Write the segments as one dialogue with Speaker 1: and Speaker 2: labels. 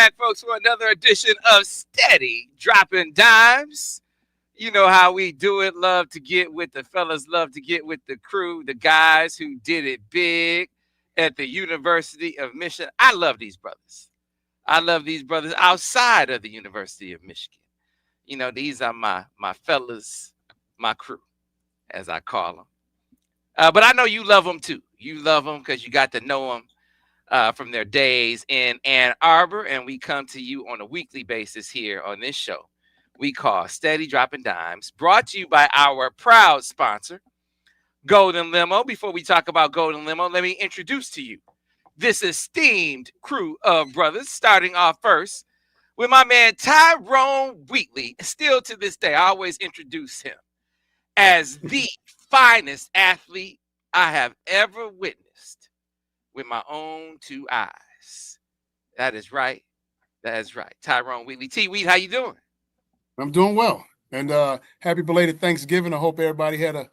Speaker 1: back, folks, for another edition of Steady Droppin Dimes. You know how we do it. Love to get with the fellas, love to get with the crew, the guys who did it big at the University of Michigan. I love these brothers. I love these brothers outside of the University of Michigan. You know, these are my fellas, my crew, as I call them. But I know you love them too. You love them because you got to know them from their days in Ann Arbor, and we come to you on a weekly basis here on this show we call Steady Droppin Dimes, brought to you by our proud sponsor, Golden Limo. Before we talk about Golden Limo, let me introduce to you this esteemed crew of brothers, starting off first with my man Tyrone Wheatley. Still to this day, I always introduce him as the finest athlete I have ever witnessed with my own two eyes. That is right. That is right. Tyrone Wheatley. T-Wheat, how you doing?
Speaker 2: I'm doing well. And happy belated Thanksgiving. I hope everybody had a,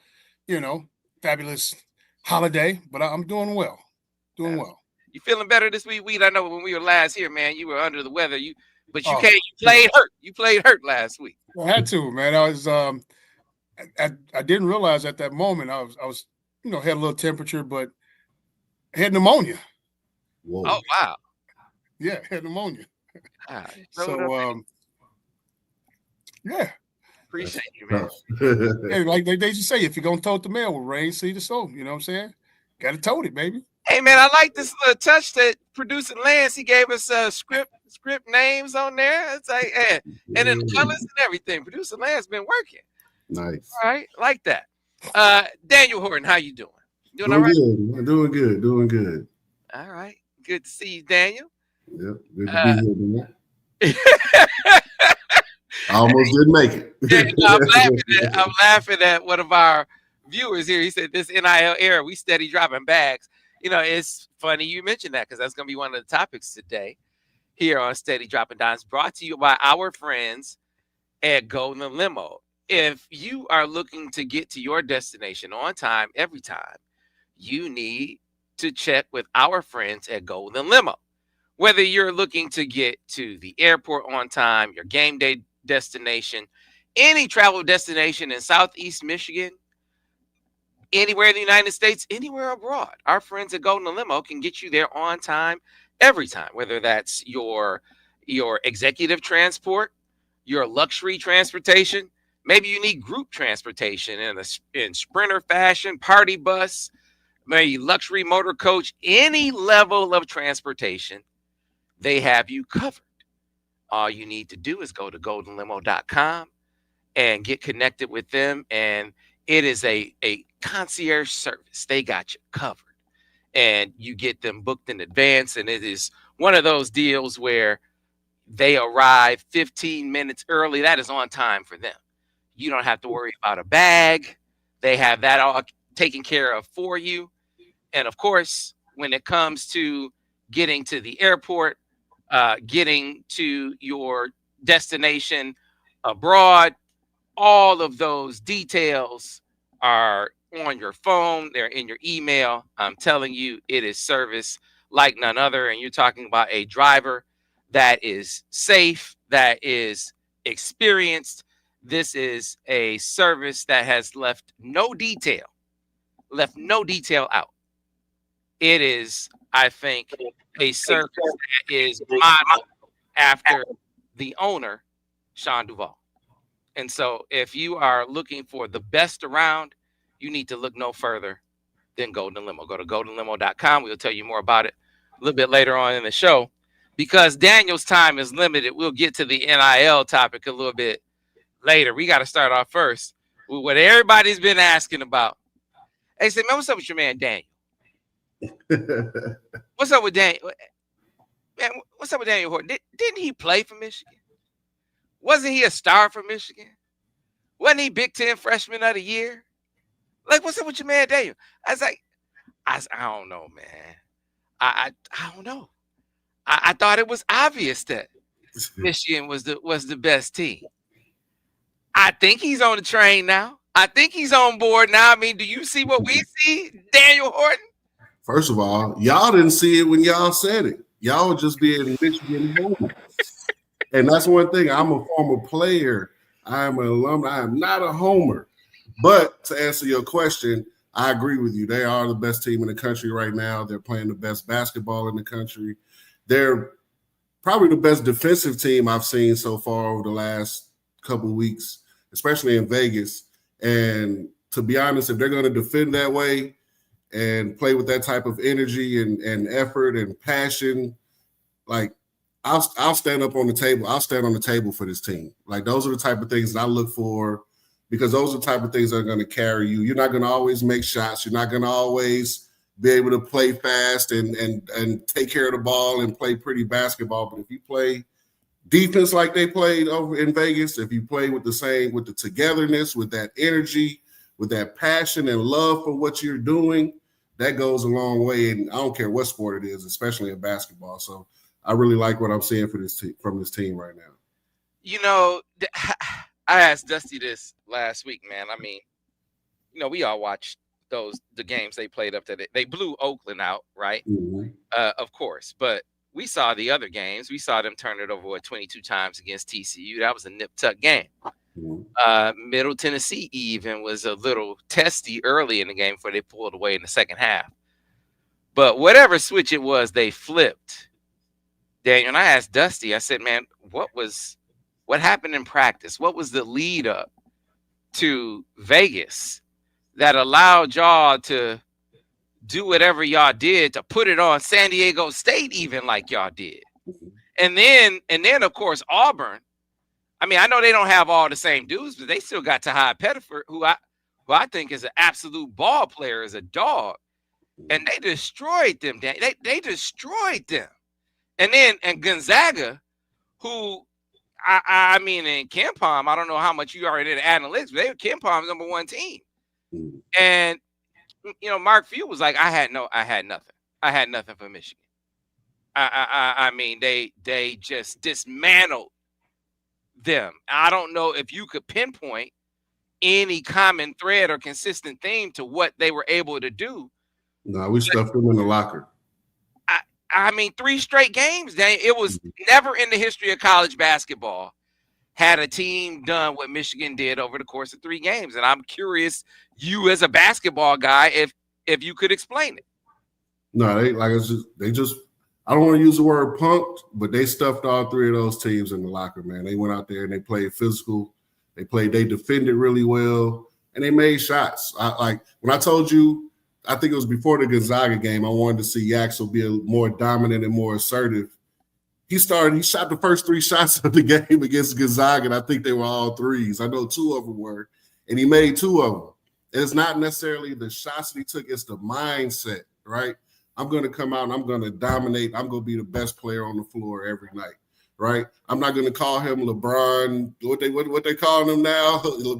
Speaker 2: fabulous holiday. But I'm doing well. Doing well.
Speaker 1: You feeling better this week, Wheat? I know when we were last here, man, you were under the weather. But you played hurt. You played hurt last week.
Speaker 2: I had to, man. I was I didn't realize at that moment I was had a little temperature, but I had pneumonia.
Speaker 1: Whoa. Oh wow.
Speaker 2: Yeah, I had pneumonia. Yeah.
Speaker 1: Appreciate you, man.
Speaker 2: Yeah, like they just say, if you're gonna tote the mail with rain, see the soul. You know what I'm saying? Gotta tote it, baby.
Speaker 1: Hey man, I like this little touch that producer Lance. He gave us script names on there. It's like, and then the colors and everything. Producer Lance been working.
Speaker 3: Nice.
Speaker 1: All right, like that. Daniel Horton, how you doing?
Speaker 3: Doing all right? Good. I'm doing good. Doing good.
Speaker 1: All right. Good to see you, Daniel.
Speaker 3: Yep. Good to be here, man. I almost didn't make it.
Speaker 1: I'm laughing at one of our viewers here. He said, this NIL era, we steady dropping bags. It's funny you mentioned that because that's going to be one of the topics today here on Steady Droppin Dimes, brought to you by our friends at Golden Limo. If you are looking to get to your destination on time, every time, you need to check with our friends at Golden Limo. Whether you're looking to get to the airport on time, your game day destination, any travel destination in Southeast Michigan, anywhere in the United States, anywhere abroad, our friends at Golden Limo can get you there on time, every time, whether that's your executive transport, your luxury transportation. Maybe you need group transportation in sprinter fashion, party bus, maybe luxury motor coach, any level of transportation, they have you covered. All you need to do is go to goldenlimo.com and get connected with them. And it is a concierge service. They got you covered. And you get them booked in advance. And it is one of those deals where they arrive 15 minutes early. That is on time for them. You don't have to worry about a bag. They have that all taken care of for you. And of course, when it comes to getting to the airport, getting to your destination abroad, all of those details are on your phone. They're in your email. I'm telling you, it is service like none other. And you're talking about a driver that is safe, that is experienced. This is a service that has left no detail out. It is, I think, a service that is modeled after the owner, Sean Duvall. And so if you are looking for the best around, you need to look no further than Golden Limo. Go to goldenlimo.com. We'll tell you more about it a little bit later on in the show. Because Daniel's time is limited, we'll get to the NIL topic a little bit later. We got to start off first with what everybody's been asking about. Hey, say, man, what's up with your man, Daniel? What's up with Daniel? Man, what's up with Daniel Horton? Didn't he play for Michigan? Wasn't he a star for Michigan? Wasn't he Big Ten Freshman of the Year? Like, what's up with your man, Daniel? I don't know, man. I don't know. I thought it was obvious that Michigan was the best team. I think he's on the train now. I think he's on board now. I mean, do you see what we see, Daniel Horton?
Speaker 3: First of all, y'all didn't see it when y'all said it. Y'all were just being Michigan homers. And that's one thing. I'm a former player. I am an alumni. I am not a homer. But to answer your question, I agree with you. They are the best team in the country right now. They're playing the best basketball in the country. They're probably the best defensive team I've seen so far over the last couple of weeks, especially in Vegas. And to be honest, if they're going to defend that way and play with that type of energy and effort and passion, like I'll stand up on the table. I'll stand on the table for this team. Like those are the type of things that I look for, because those are the type of things that are going to carry you. You're not going to always make shots. You're not going to always be able to play fast and take care of the ball and play pretty basketball. But if you play defense like they played over in Vegas, if you play with the togetherness, with that energy, with that passion and love for what you're doing, that goes a long way. And I don't care what sport it is, especially in basketball. So I really like what I'm seeing from this team right now.
Speaker 1: You know, I asked Dusty this last week, man. I mean, you know, we all watched the games they played up to they blew Oakland out, right?
Speaker 3: Mm-hmm.
Speaker 1: Of course, but we saw the other games. We saw them turn it over 22 times against TCU. That was a nip-tuck game.
Speaker 3: Mm-hmm.
Speaker 1: Middle Tennessee even was a little testy early in the game before they pulled away in the second half. But whatever switch it was, they flipped. Daniel, and I asked Dusty, I said, man, what happened in practice? What was the lead up to Vegas that allowed y'all to do whatever y'all did to put it on San Diego State even like y'all did? And then of course, Auburn. I mean, I know they don't have all the same dudes, but they still got Tahai Pettiford, who I think is an absolute ball player, is a dog. And they destroyed them. They destroyed them. And Gonzaga, who I mean, in KenPom, I don't know how much you already did analytics, but they were KenPom's number one team. And you know, Mark Few was like, I had nothing. I had nothing for Michigan. I mean, they just dismantled them. I don't know if you could pinpoint any common thread or consistent theme to what they were able to do.
Speaker 3: No, we stuffed them in the locker.
Speaker 1: I mean, 3 straight games. It was never in the history of college basketball had a team done what Michigan did over the course of 3 games. And I'm curious, you as a basketball guy, if you could explain it.
Speaker 3: No, they just I don't want to use the word punked, but they stuffed all 3 of those teams in the locker, man. They went out there and they played physical. They defended really well, and they made shots. When I told you, I think it was before the Gonzaga game, I wanted to see Yaxel be more dominant and more assertive. He shot the first 3 shots of the game against Gonzaga, and I think they were all threes. I know 2 of them were, and he made 2 of them. And it's not necessarily the shots that he took, it's the mindset, right? I'm going to come out and I'm going to dominate. I'm going to be the best player on the floor every night, right? I'm not going to call him LeBron. What they calling him now? It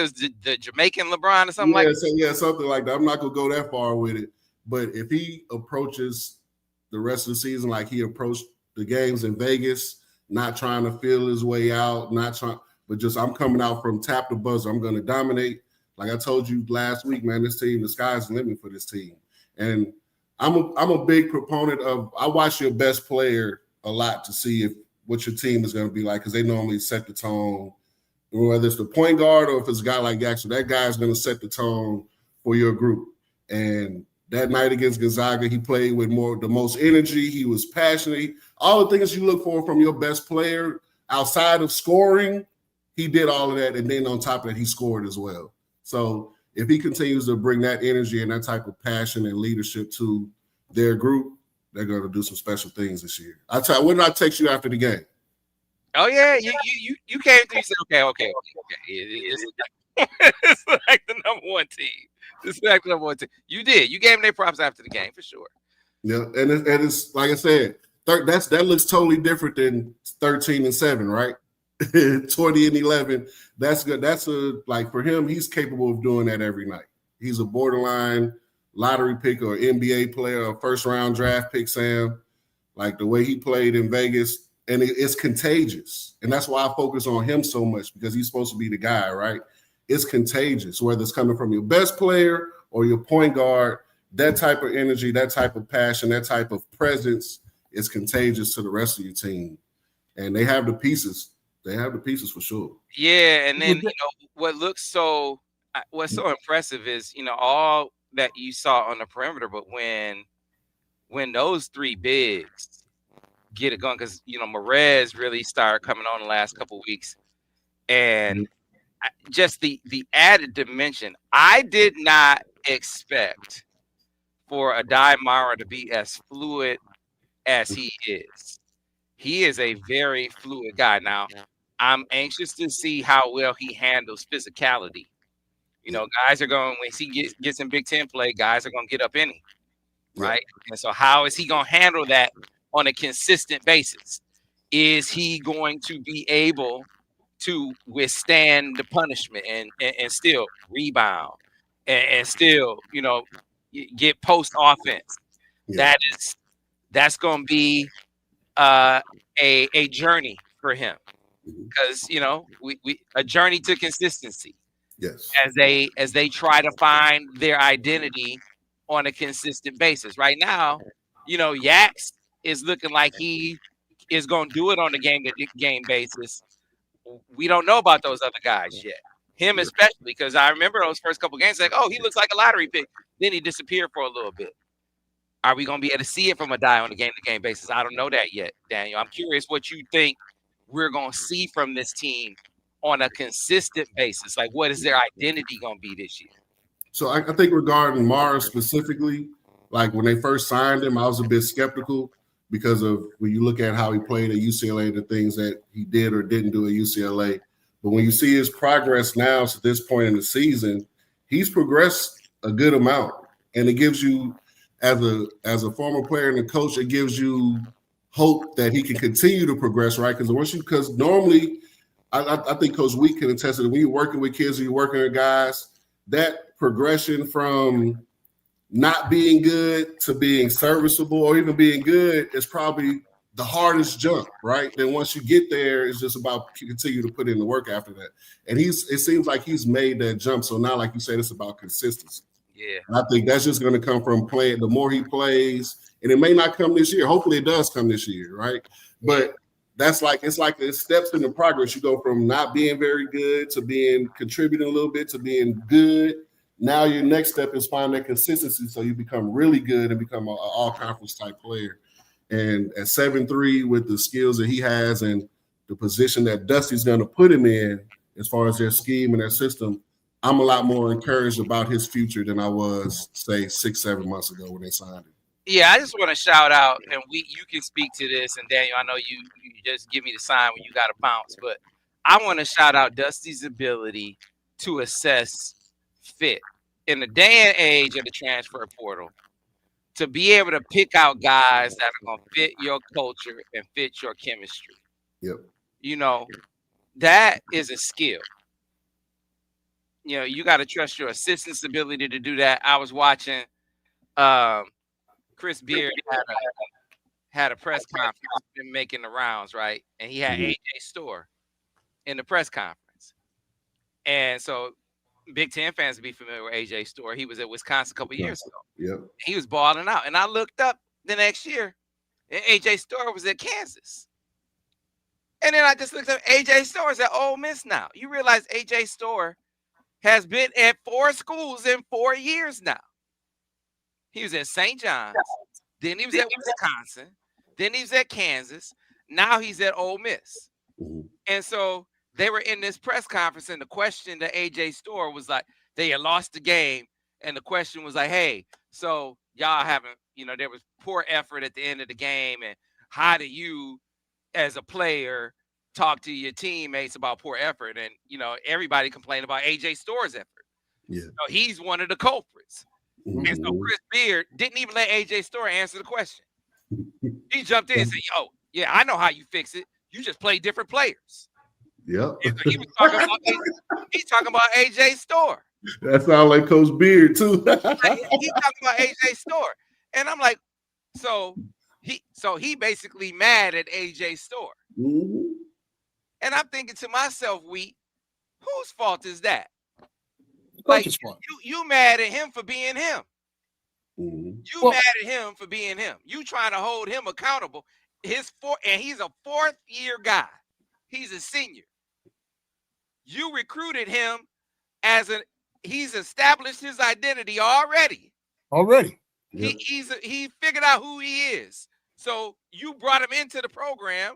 Speaker 3: was the Jamaican LeBron or something like that. Yeah, something like that. I'm not going to go that far with it. But if he approaches the rest of the season like he approached the games in Vegas, not trying to feel his way out, but just I'm coming out from tap to buzzer. I'm going to dominate. Like I told you last week, man, this team, the sky's the limit for this team. And I'm a big proponent of, I watch your best player a lot to see what your team is going to be like, because they normally set the tone, whether it's the point guard or if it's a guy like Jackson, that guy's going to set the tone for your group. And that night against Gonzaga, he played with the most energy. He was passionate. All the things you look for from your best player outside of scoring, he did all of that. And then on top of that, he scored as well. So if he continues to bring that energy and that type of passion and leadership to their group, they're going to do some special things this year. I tell you, when did I text you after the game?
Speaker 1: Oh yeah, you came through. You said okay. It's like the number one team. It's like the number one team. You did. You gave them their props after the game for sure.
Speaker 3: Yeah, and it's like I said, that looks totally different than 13-7, right? 20-11. That's good. That's like for him, he's capable of doing that every night. He's a borderline lottery pick or NBA player, a first-round draft pick, Sam. Like the way he played in Vegas, and it's contagious. And that's why I focus on him so much, because he's supposed to be the guy, right? It's contagious, whether it's coming from your best player or your point guard. That type of energy, that type of passion, that type of presence it's contagious to the rest of your team. And they have the pieces. They have the pieces for sure.
Speaker 1: Yeah, and then what's so impressive is all that you saw on the perimeter, but when those three bigs get it going, because Marchese really started coming on the last couple of weeks, and just the added dimension. I did not expect for Aday to be as fluid as he is. He is a very fluid guy. Now, I'm anxious to see how well he handles physicality. Guys are going, when he gets in Big Ten play, guys are going to get up in him, right? And so how is he going to handle that on a consistent basis? Is he going to be able to withstand the punishment and still rebound and still, get post offense? That's going to be a journey for him, because we a journey to consistency.
Speaker 3: Yes.
Speaker 1: As they try to find their identity on a consistent basis. Right now, Yax is looking like he is going to do it on a game basis. We don't know about those other guys yet. Him especially, because I remember those first couple games, like, oh, he looks like a lottery pick. Then he disappeared for a little bit. Are we going to be able to see it from Aday on a game-to-game basis? I don't know that yet, Daniel. I'm curious what you think we're going to see from this team on a consistent basis. Like, what is their identity going to be this year?
Speaker 3: So I think regarding Mars specifically, like when they first signed him, I was a bit skeptical because of when you look at how he played at UCLA, the things that he did or didn't do at UCLA. But when you see his progress now to this point in the season, he's progressed a good amount. And it gives you, as a former player and a coach, it gives you hope that he can continue to progress, right? Because normally, I think Coach Wheat can attest to that when you're working with kids or you're working with guys, that progression from not being good to being serviceable or even being good is probably the hardest jump, right? Then once you get there, it's just about continue to put in the work after that. And it seems like he's made that jump. So now, like you said, it's about consistency.
Speaker 1: Yeah.
Speaker 3: And I think that's just going to come from playing. The more he plays, and it may not come this year. Hopefully it does come this year, right? But it's like it's steps in the progress. You go from not being very good to being contributing a little bit to being good. Now your next step is find that consistency so you become really good and become an all-conference type player. And at 7'3", with the skills that he has and the position that Dusty's going to put him in as far as their scheme and their system, I'm a lot more encouraged about his future than I was, say, 6-7 months ago when they signed him.
Speaker 1: Yeah, I just want to shout out, and you can speak to this, and Daniel, I know you just give me the sign when you got to bounce, but I want to shout out Dusty's ability to assess fit in the day and age of the transfer portal, to be able to pick out guys that are going to fit your culture and fit your chemistry.
Speaker 3: Yep.
Speaker 1: That is a skill. You got to trust your assistant's ability to do that. I was watching Chris Beard had a press conference, been making the rounds, right? And he had AJ Storr in the press conference. And so Big Ten fans will be familiar with AJ Storr. He was at Wisconsin a couple years ago.
Speaker 3: Yep.
Speaker 1: He was balling out. And I looked up the next year, and AJ Storr was at Kansas. And then I just looked up, AJ Storr is at Ole Miss now. You realize AJ Storr has been at 4 schools in 4 years now. He was at St. John's. Then he was at Wisconsin. Then he was at Kansas. Now he's at Ole Miss. And so they were in this press conference, and the question to AJ Storr was like, they had lost the game, and the question was like, hey, so y'all haven't, there was poor effort at the end of the game, and how do you, as a player, talk to your teammates about poor effort? And, everybody complained about AJ Storr's effort.
Speaker 3: Yeah.
Speaker 1: So he's one of the culprits. And so Chris Beard didn't even let AJ Storr answer the question. He jumped in and said, yo, yeah, I know how you fix it. You just play different players.
Speaker 3: Yep.
Speaker 1: So he's talking about AJ Storr.
Speaker 3: That sounds like Coach Beard, too.
Speaker 1: He's talking about AJ Storr. And I'm like, so he basically mad at AJ Storr.
Speaker 3: Mm-hmm.
Speaker 1: And I'm thinking to myself, whose fault is that?
Speaker 2: Coach's fault.
Speaker 1: You mad at him for being him.
Speaker 3: Mm-hmm.
Speaker 1: You mad at him for being him. You trying to hold him accountable. And he's a 4th-year guy. He's a senior. You recruited him he's established his identity already.
Speaker 2: Yep.
Speaker 1: He figured out who he is. So you brought him into the program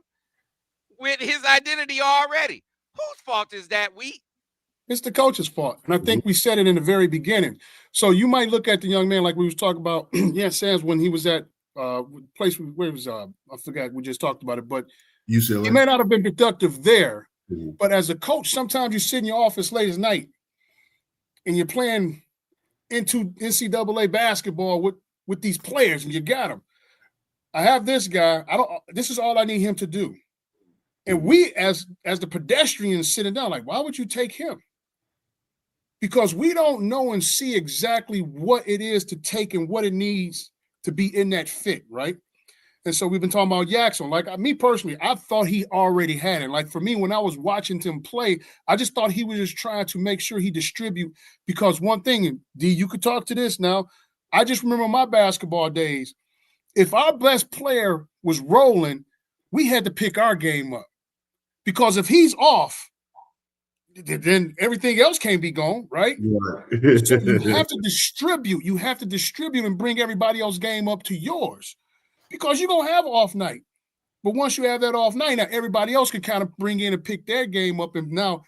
Speaker 1: with his identity already. Whose fault is that, Wheat?
Speaker 2: It's the coach's fault. And I think we said it in the very beginning. So you might look at the young man like we was talking about, Sands, when he was at place where it was, I forgot, we just talked about it, but
Speaker 3: UCLA.
Speaker 2: He may not have been productive there, but as a coach, sometimes you sit in your office late at night and you're playing into NCAA basketball with these players, and you got them. I have this guy. This is all I need him to do. And we, as the pedestrians sitting down, like, why would you take him? Because we don't know and see exactly what it is to take and what it needs to be in that fit, right? And so we've been talking about Jackson. Like, me personally, I thought he already had it. Like, for me, when I was watching him play, I just thought he was just trying to make sure he distribute. Because one thing, D, you could talk to this now. I just remember my basketball days. If our best player was rolling, we had to pick our game up. Because if he's off, then everything else can't be gone, right?
Speaker 3: Yeah.
Speaker 2: So you have to distribute. You have to distribute and bring everybody else's game up to yours. Because you're going to have an off night. But once you have that off night, now everybody else can kind of bring in and pick their game up. And now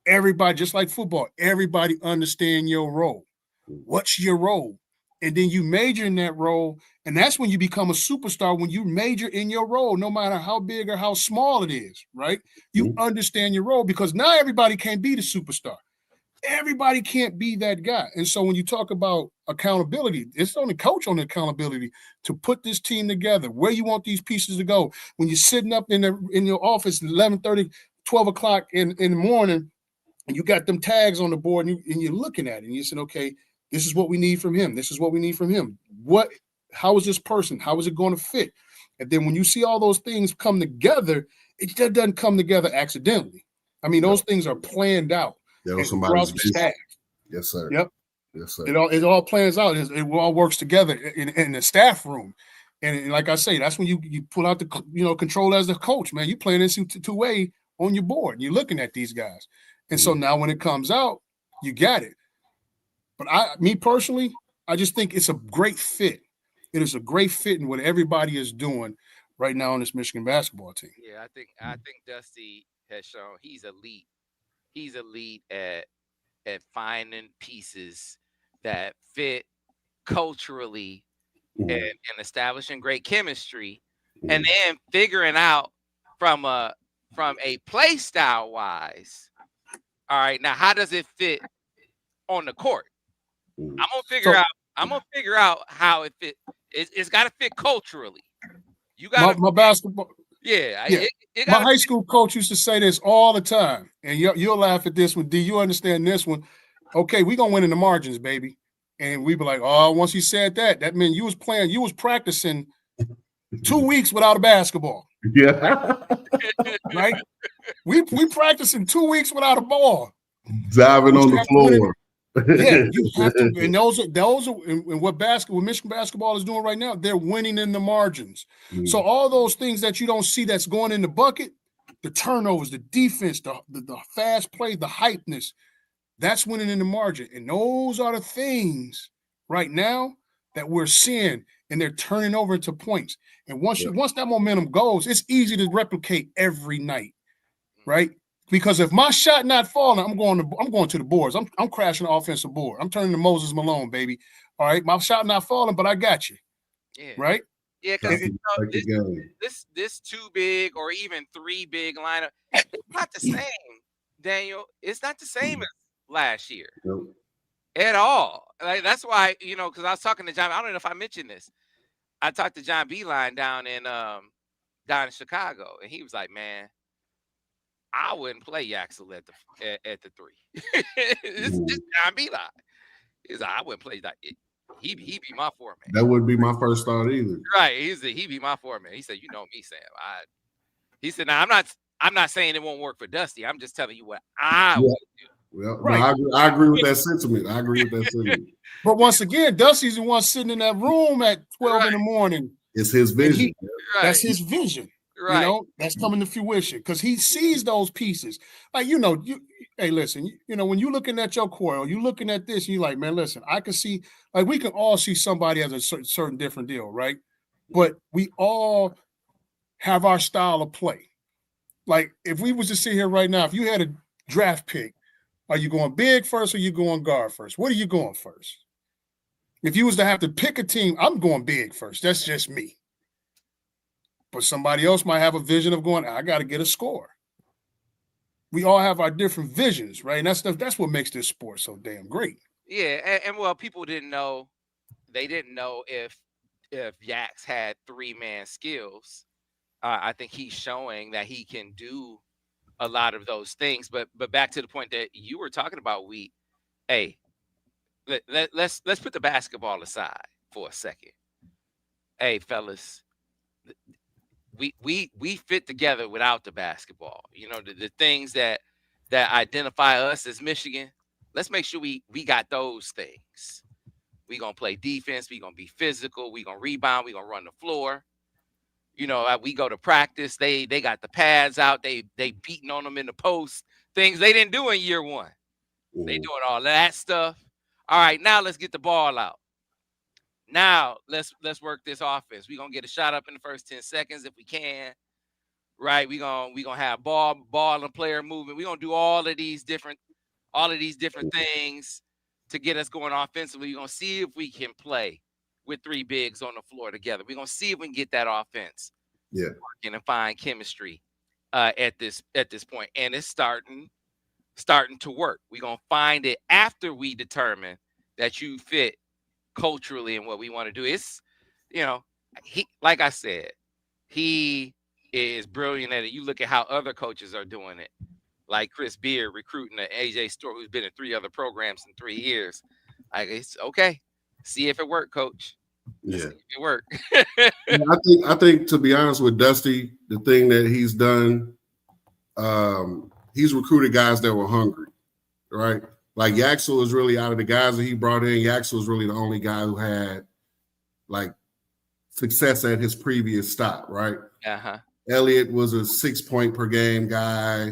Speaker 2: everybody, just like football, everybody understand your role. What's your role? And then you major in that role. And that's when you become a superstar, when you major in your role, no matter how big or how small it is, right? You understand your role, because now everybody can't be the superstar. Everybody can't be that guy. And so when you talk about accountability, it's on the coach on the accountability to put this team together, where you want these pieces to go. When you're sitting up in your office at 11:30, 12 o'clock in the morning, and you got them tags on the board, and you're looking at it, and you said, okay, this is what we need from him. This is what we need from him. How is this person? How is it going to fit? And then when you see all those things come together, it just doesn't come together accidentally. I mean, those things are planned out.
Speaker 3: Somebody's
Speaker 2: staff.
Speaker 3: Yes, sir.
Speaker 2: Yep.
Speaker 3: Yes, sir.
Speaker 2: It all plans out. It all works together in the staff room. And like I say, that's when you pull out the control as the coach, man. You playing this two-way on your board. You're looking at these guys. And so now when it comes out, you got it. But me personally, I just think it's a great fit. It is a great fit in what everybody is doing right now on this Michigan basketball team.
Speaker 1: Yeah, I think Dusty has shown he's elite. He's elite at finding pieces that fit culturally and establishing great chemistry, and then figuring out from a play style wise. All right, now how does it fit on the court? I'm gonna figure out how it fit. It's got to fit culturally. You got
Speaker 2: my basketball.
Speaker 1: Yeah.
Speaker 2: My high school coach used to say this all the time, and you'll laugh at this one, D. You understand this one? Okay, we're gonna win in the margins, baby. And we be like, oh, once he said that meant you was practicing 2 weeks without a basketball.
Speaker 3: Yeah.
Speaker 2: Right? We practicing 2 weeks without a ball.
Speaker 3: Diving on the floor.
Speaker 2: Yeah, you have to, and those are and what Michigan basketball is doing right now, they're winning in the margins. So all those things that you don't see that's going in the bucket, the turnovers, the defense, the fast play, the hypeness, that's winning in the margin. And those are the things right now that we're seeing, and they're turning over into points. And once that momentum goes, it's easy to replicate every night, right? Because if my shot not falling, I'm going to the boards. I'm crashing the offensive board. I'm turning to Moses Malone, baby. All right, my shot not falling, but I got you.
Speaker 1: Yeah.
Speaker 2: Right?
Speaker 1: Yeah, because this 2 big or even 3 big lineup, it's not the same, Daniel. It's not the same as last year at all. Like, that's why, because I was talking to John. I don't know if I mentioned this. I talked to John Beeline down in Chicago, and he was like, "Man, I wouldn't play Yaxel at the 3." It's John Beeline. He's like, "I wouldn't play that. He be my foreman."
Speaker 3: That wouldn't be my first thought either.
Speaker 1: Right? He be my foreman. He said, "You know me, Sam." He said, "Now I'm not saying it won't work for Dusty. I'm just telling you what I would do."
Speaker 3: Well,
Speaker 2: Right.
Speaker 3: no, I agree with that sentiment. I agree with that sentiment.
Speaker 2: But once again, Dusty's the one sitting in that room at 12 in the morning.
Speaker 3: It's his vision.
Speaker 2: That's his vision.
Speaker 1: Right.
Speaker 2: You know, that's coming to fruition because he sees those pieces. Like, hey, listen, when you're looking at your coil, you're looking at this, and you're like, man, listen, I can see, like, we can all see somebody has a certain different deal, right? But we all have our style of play. Like, if we was to sit here right now, if you had a draft pick, are you going big first or you going guard first? What are you going first? If you was to have to pick a team, I'm going big first. That's just me. But somebody else might have a vision of going, I got to get a score. We all have our different visions, right? And that's what makes this sport so damn great.
Speaker 1: Yeah, and well, people didn't know. They didn't know if Yax had 3-man skills. I think he's showing that he can do a lot of those things. But back to the point that you were talking about, hey, let's put the basketball aside for a second. Hey, fellas, we fit together without the basketball. The things that identify us as Michigan. Let's make sure we got those things. We gonna play defense. We gonna be physical. We gonna rebound. We gonna run the floor. We go to practice. They got the pads out. They beating on them in the post. Things they didn't do in year one. Mm-hmm. They doing all that stuff. All right, now let's get the ball out. Now let's work this offense. We're gonna get a shot up in the first 10 seconds if we can. Right? We're gonna have ball and player movement. We're gonna do all of these different things to get us going offensively. We're gonna see if we can play with 3 bigs on the floor together. We're gonna see if we can get that offense working and find chemistry at this point. And it's starting to work. We're gonna find it after we determine that you fit culturally and what we want to do. It's, he, like I said, he is brilliant at it. You look at how other coaches are doing it, like Chris Beard recruiting an AJ Storr, who's been in 3 other programs in 3 years. Like, it's okay. See if it worked, coach.
Speaker 3: Yeah,
Speaker 1: see if it worked.
Speaker 3: I think to be honest with Dusty, the thing that he's done, he's recruited guys that were hungry, right? Like Yaxel was really, out of the guys that he brought in, Yaxel was really the only guy who had like success at his previous stop, right?
Speaker 1: Uh-huh.
Speaker 3: Elliott was a 6-point per game guy.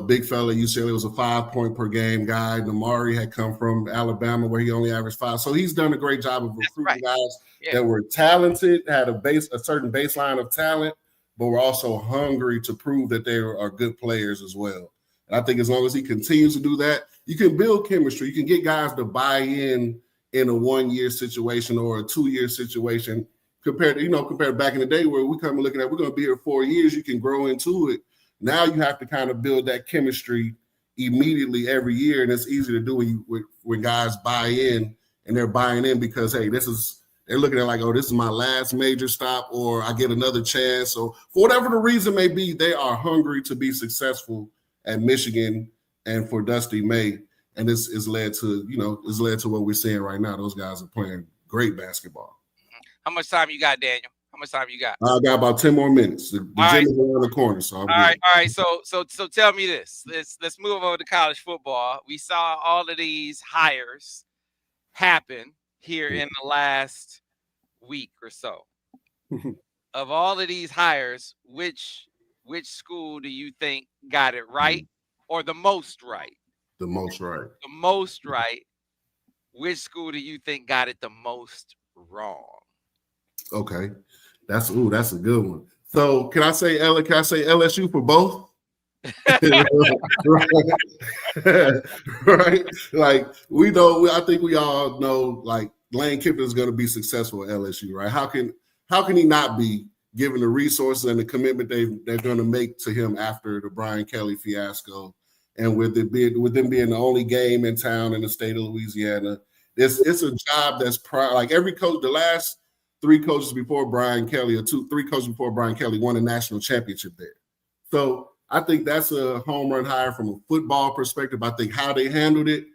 Speaker 3: Big fella UCLA was a 5-point per game guy. Namari had come from Alabama where he only averaged 5. So he's done a great job of recruiting guys that were talented, had a certain baseline of talent, but were also hungry to prove that they are good players as well. And I think as long as he continues to do that, you can build chemistry. You can get guys to buy in a 1-year situation or a 2-year situation compared to back in the day where we come looking at, we're going to be here 4 years. You can grow into it. Now you have to kind of build that chemistry immediately every year. And it's easy to do when guys buy in, and they're buying in because, hey, they're looking at like, oh, this is my last major stop, or I get another chance. So for whatever the reason may be, they are hungry to be successful at Michigan and for Dusty May. And this is led to what we're seeing right now. Those guys are playing great basketball.
Speaker 1: How much time you got, Daniel? How much time you got?
Speaker 3: I got about 10 more minutes. The gym is around the corner, so
Speaker 1: all right. So tell me this. Let's move over to college football. We saw all of these hires happen here in the last week or so. Of all of these hires, which school do you think got it right or the most right?
Speaker 3: The most right.
Speaker 1: The most right. Which school do you think got it the most wrong?
Speaker 3: Okay. That's a good one. So can I say LSU for both? right. Like I think we all know like Lane Kiffin is going to be successful at LSU, right? How can he not be, given the resources and the commitment they're going to make to him after the Brian Kelly fiasco, and with them being the only game in town in the state of Louisiana, it's a job that's like every coach, the last 3 coaches before Brian Kelly, or 3 coaches before Brian Kelly won a national championship there. So I think that's a home run hire from a football perspective. I think how they handled it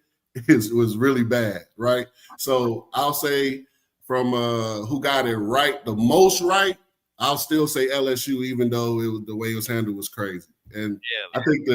Speaker 3: was really bad, right? So I'll say from who got it right, the most right, I'll still say LSU, even though the way it was handled was crazy. And I think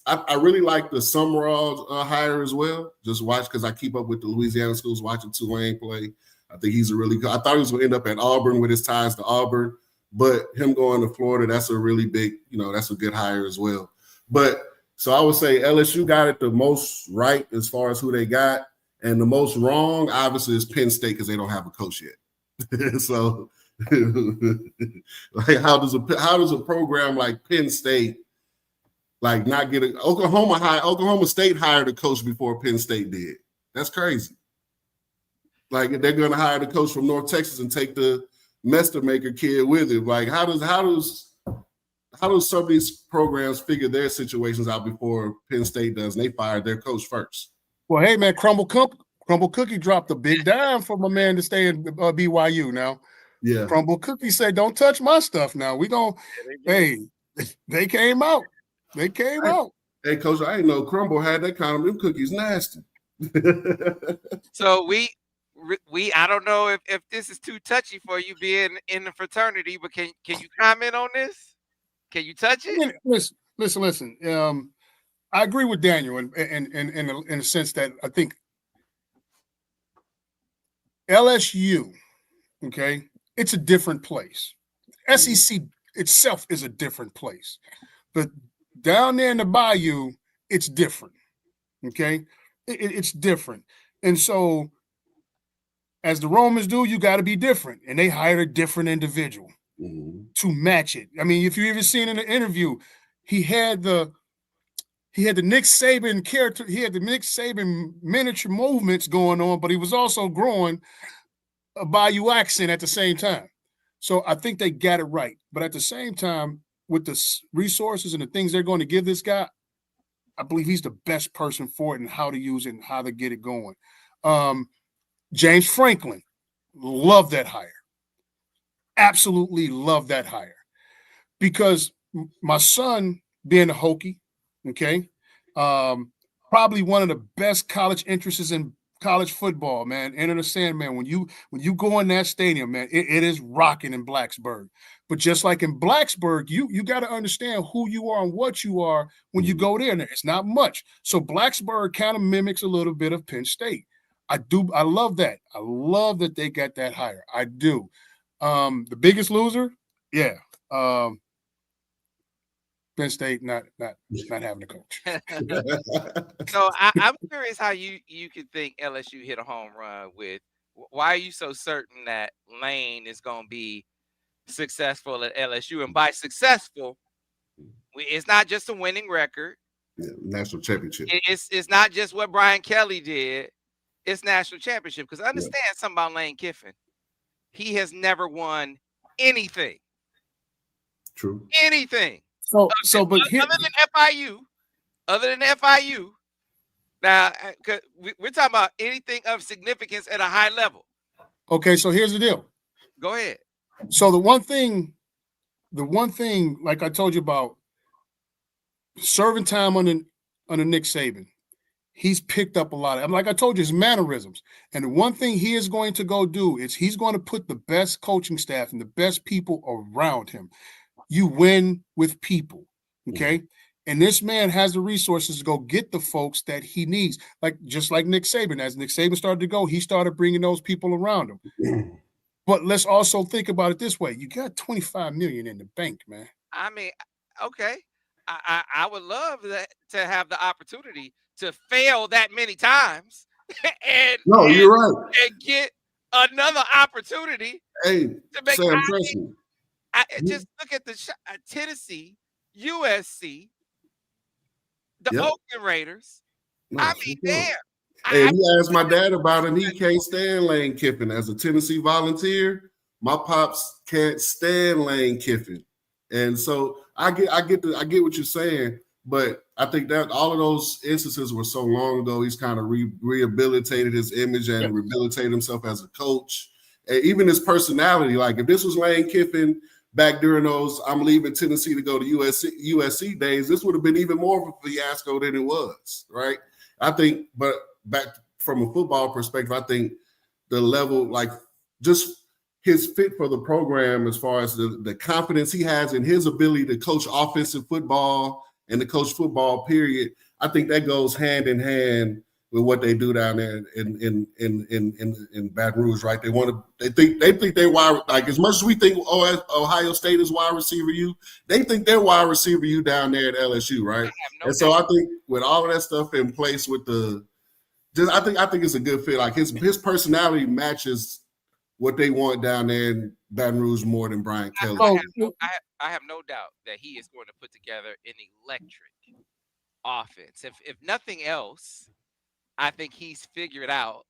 Speaker 3: I really like the Summerall hire as well. Just watch because I keep up with the Louisiana schools, watching Tulane play. I think he's a really good. I thought he was going to end up at Auburn with his ties to Auburn, but him going to Florida, that's a really big, that's a good hire as well. But so I would say LSU got it the most right as far as who they got, and the most wrong, obviously, is Penn State because they don't have a coach yet. So. Like how does a program like Penn State like not get Oklahoma State hired a coach before Penn State did? That's crazy. Like they're going to hire the coach from North Texas and take the Mester Maker kid with him. Like how does some of these programs figure their situations out before Penn State does? And they fired their coach first.
Speaker 2: Well, hey man, Crumble Cookie dropped a big dime for my man to stay in BYU now.
Speaker 3: Yeah.
Speaker 2: Crumble Cookie said, "Don't touch my stuff now. We gonna they came out. They came out.
Speaker 3: Hey, coach, I didn't know Crumble had that kind of them cookies nasty."
Speaker 1: So we I don't know if this is too touchy for you being in the fraternity, but can you comment on this? Can you touch it?
Speaker 2: Listen. I agree with Daniel in a sense that I think LSU, okay, it's a different place. SEC itself is a different place. But down there in the Bayou, it's different, okay? It's different. And so as the Romans do, you got to be different. And they hired a different individual to match it. I mean, if you ever seen in the interview, he had the Nick Saban character, he had the Nick Saban miniature movements going on, but he was also growing a Bayou accent at the same time. So I think they got it right. But at the same time, with the resources and the things they're going to give this guy, I believe he's the best person for it and how to use it and how to get it going. James Franklin, love that hire. Absolutely love that hire. Because my son, being a Hokie, okay, probably one of the best college interests in college football, man. Enter the Sandman. When you go in that stadium, man, it is rocking in Blacksburg. But just like in Blacksburg, you got to understand who you are and what you are when you go there. And it's not much. So Blacksburg kind of mimics a little bit of Penn State. I love that. I love that they got that hire. I do. The biggest loser, yeah. Penn State not having a coach.
Speaker 1: So I'm curious how you could think LSU hit a home run with. Why are you so certain that Lane is going to be successful at LSU? And by successful, it's not just a winning record.
Speaker 3: Yeah, national championship.
Speaker 1: It's not just what Brian Kelly did. It's national championship. Because understand something about Lane Kiffin. He has never won anything.
Speaker 3: True.
Speaker 1: Anything.
Speaker 2: But
Speaker 1: other than FIU, now we're talking about anything of significance at a high level.
Speaker 2: Okay, so here's the deal.
Speaker 1: Go ahead.
Speaker 2: So the one thing, like I told you about serving time under Nick Saban, he's picked up a lot of. Like I told you, his mannerisms. And the one thing he is going to go do is he's going to put the best coaching staff and the best people around him. You win with people, okay? And this man has the resources to go get the folks that he needs. Just like Nick Saban. As Nick Saban started to go, he started bringing those people around him. But let's also think about it this way. You got $25 million in the bank, man.
Speaker 1: I mean, okay. I would love that to have the opportunity to fail that many times
Speaker 3: you're right.
Speaker 1: And get another opportunity
Speaker 3: to
Speaker 1: make
Speaker 3: Sam,
Speaker 1: just look at the Tennessee, USC, the Oakland Raiders. Damn.
Speaker 3: Hey, you asked my dad about him. He can't stand Lane Kiffin. As a Tennessee Volunteer, my pops can't stand Lane Kiffin, and so I get what you're saying. But I think that all of those instances were so long ago. He's kind of rehabilitated his image and rehabilitated himself as a coach, and even his personality. Like if this was Lane Kiffin back during those I'm leaving Tennessee to go to USC days, this would have been even more of a fiasco than it was, right? I think, but back from a football perspective, I think the level, like just his fit for the program as far as the confidence he has in his ability to coach offensive football and to coach football, period. I think that goes hand in hand with what they do down there in Baton Rouge, right? They think they wide, like as much as we think Ohio State is wide receiver U, they think they're wide receiver U down there at LSU, right? And so I think with all of that stuff in place with I think it's a good fit. Like his personality matches what they want down there in Baton Rouge more than Brian Kelly.
Speaker 1: I have no doubt that he is going to put together an electric offense. If nothing else, I think he's figured out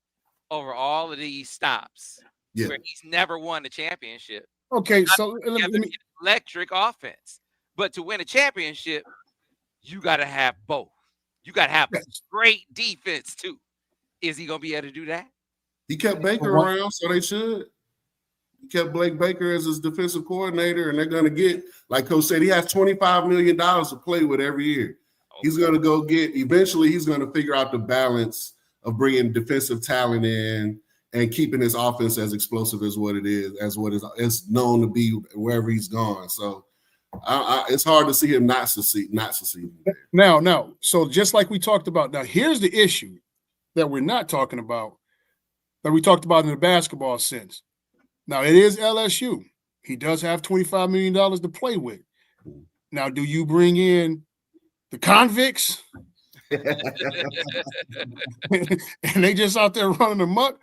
Speaker 1: over all of these stops where he's never won a championship.
Speaker 2: Okay, so let me
Speaker 1: electric offense. But to win a championship, you got to have both. You got to have great defense too. Is he going to be able to do that?
Speaker 3: He kept Baker around, so they should. He kept Blake Baker as his defensive coordinator, and they're going to get, like Coach said, he has $25 million to play with every year. Okay. He's going to eventually he's going to figure out the balance of bringing defensive talent in and keeping his offense as explosive as what it is, it's known to be wherever he's gone. So it's hard to see him not succeed.
Speaker 2: Now, so just like we talked about, now here's the issue that we're not talking about, that we talked about in the basketball sense. Now, it is LSU. He does have $25 million to play with. Now, do you bring in the convicts? And they just out there running amok,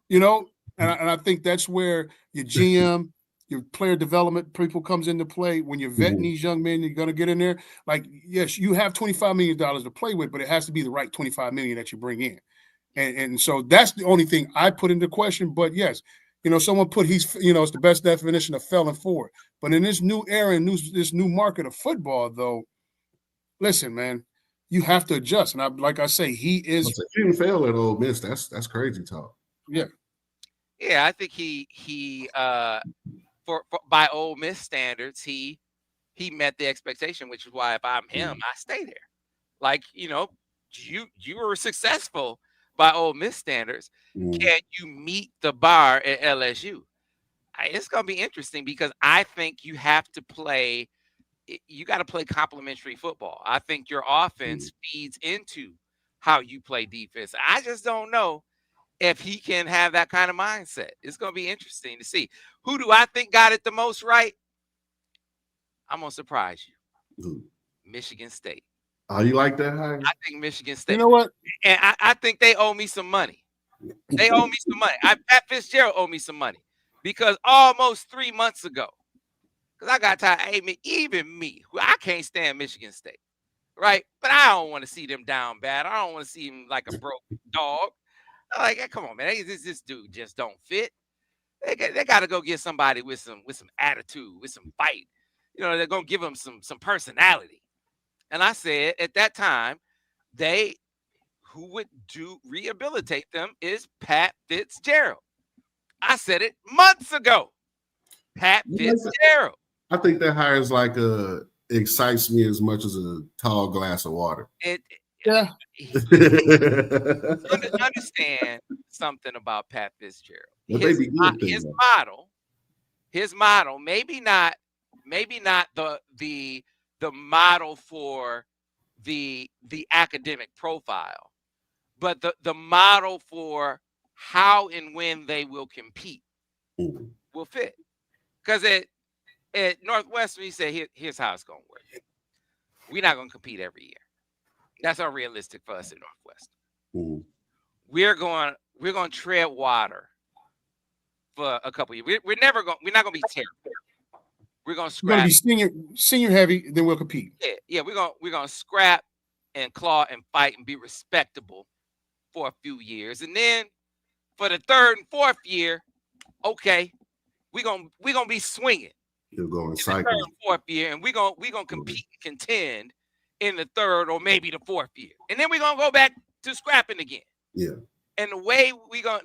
Speaker 2: you know? And I think that's where your GM, your player development people comes into play. When you're vetting these young men, you're going to get in there. Like, yes, you have $25 million to play with, but it has to be the right $25 million that you bring in. And so that's the only thing I put into question. But yes, you know, someone put it's the best definition of felon forward. But in this new era and this new market of football, though, listen, man, you have to adjust. And like I say, he is.
Speaker 3: He didn't fail at Ole Miss. That's crazy talk.
Speaker 2: Yeah.
Speaker 1: Yeah, I think he for by Ole Miss standards, he met the expectation, which is why if I'm him, I stay there. Like, you know, you were successful by Ole Miss standards. Can you meet the bar at LSU? It's going to be interesting because I think you got to play complementary football. I think your offense feeds into how you play defense. I just don't know if he can have that kind of mindset. It's going to be interesting to see. Who do I think got it the most right? I'm going to surprise you. Michigan State.
Speaker 3: Oh, you like that, Harry?
Speaker 1: I think Michigan State.
Speaker 2: You know what?
Speaker 1: And I think they owe me some money. They owe me some money. Pat Fitzgerald owe me some money because almost 3 months ago, because I got tired. Hey, even me, who I can't stand Michigan State, right? But I don't want to see them down bad. I don't want to see them like a broke dog. I'm like, hey, come on, man. This dude just don't fit. They got to go get somebody with some attitude, with some fight. You know, they're gonna give them some personality. And I said at that time, who would rehabilitate them is Pat Fitzgerald. I said it months ago. Pat Fitzgerald.
Speaker 3: I think that hire is excites me as much as a tall glass of water.
Speaker 2: Yeah.
Speaker 1: Understand something about Pat Fitzgerald. His model, maybe not the model for the academic profile, but the model for how and when they will compete will fit. Because at Northwestern, he said, here's how it's going to work. We're not going to compete every year. That's unrealistic for us at Northwestern. We're going to tread water for a couple of years. We're not going to be terrible. We're going to scrap.
Speaker 2: We're going to be senior heavy, then we'll compete.
Speaker 1: Yeah. We're going to scrap and claw and fight and be respectable for a few years, and then for the third and fourth year, okay, we're gonna be swinging.
Speaker 3: You're going
Speaker 1: to cycle. Third and fourth year, and we're gonna compete and contend in the third or maybe the fourth year, and then we're gonna go back to scrapping again.
Speaker 3: Yeah.
Speaker 1: And the way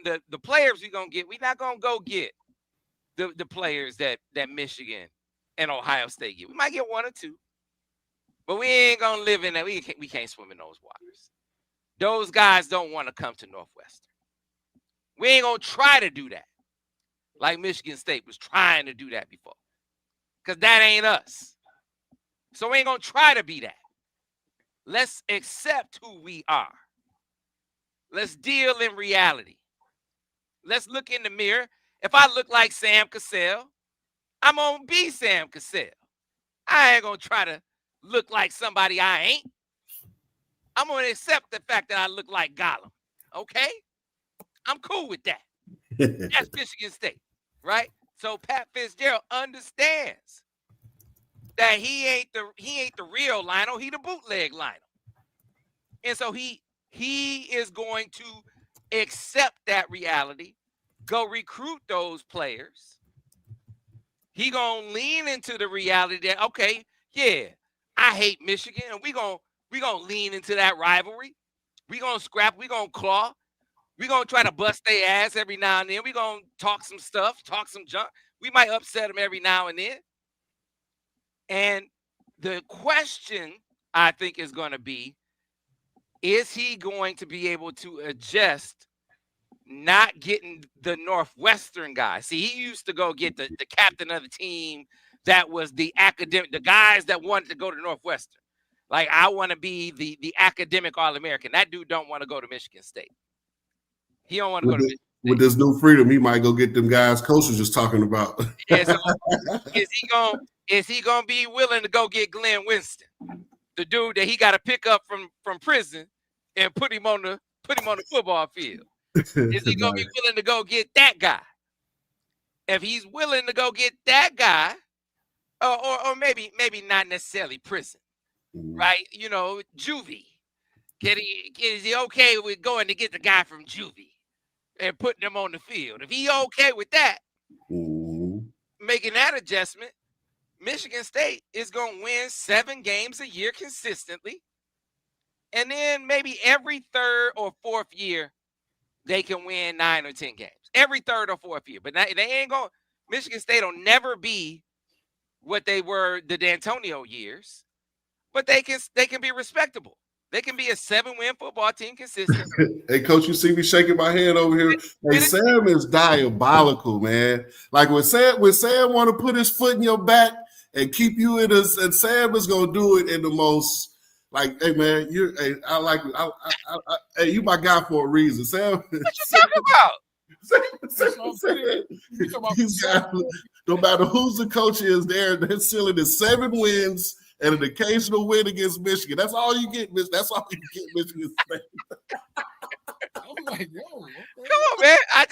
Speaker 1: the players we're gonna get, we're not gonna go get the players that Michigan and Ohio State get. We might get one or two, but we ain't gonna live in that. We can't swim in those waters. Those guys don't want to come to Northwestern. We ain't gonna try to do that. like Michigan State was trying to do that before. Because that ain't us. So we ain't going to try to be that. Let's accept who we are. Let's deal in reality. Let's look in the mirror. If I look like Sam Cassell, I'm going to be Sam Cassell. I ain't going to try to look like somebody I ain't. I'm going to accept the fact that I look like Gollum. Okay? I'm cool with that. That's Michigan State, right? So Pat Fitzgerald understands that he ain't the real Lionel, he the bootleg Lionel. And so he is going to accept that reality, go recruit those players. He gonna lean into the reality that, okay, yeah, I hate Michigan, and we gonna lean into that rivalry. We gonna scrap, we gonna claw, we gonna try to bust their ass every now and then. We gonna talk some stuff, talk some junk. We might upset them every now and then. And the question, I think, is going to be, is he going to be able to adjust not getting the Northwestern guy? See, he used to go get the captain of the team that was the academic, the guys that wanted to go to Northwestern. Like, I want to be the academic All-American. That dude don't want to go to Michigan State. He don't want to go to Michigan State.
Speaker 3: With this new freedom, he might go get them guys Coach was just talking about.
Speaker 1: Yeah, so is he gonna be willing to go get Glenn Winston, the dude that he got to pick up from prison and put him on the football field? Is he gonna be willing to go get that guy? If he's willing to go get that guy, or maybe not necessarily prison, right? You know, juvie. Is he okay with going to get the guy from juvie and putting him on the field? If he okay with that, making that adjustment, Michigan State is going to win 7 games a year consistently. And then maybe every third or fourth year, they can win 9 or 10 games. Every third or fourth year. But they ain't going – Michigan State will never be what they were the D'Antonio years. But they can be respectable. They can be a 7-win football team consistent.
Speaker 3: Hey, Coach, you see me shaking my head over here. Hey, Sam is diabolical, man. Like when Sam want to put his foot in your back and keep you in this, and Sam is gonna do it in the most like, hey man, hey, you my guy for a reason. Sam,
Speaker 1: what you
Speaker 3: talking about? No matter who's the coach is there, their ceiling is 7 wins and an occasional win against Michigan. That's all you get, Miss. That's all you get, Michigan State.
Speaker 2: I'm like, yo, okay.
Speaker 1: Come on, man. I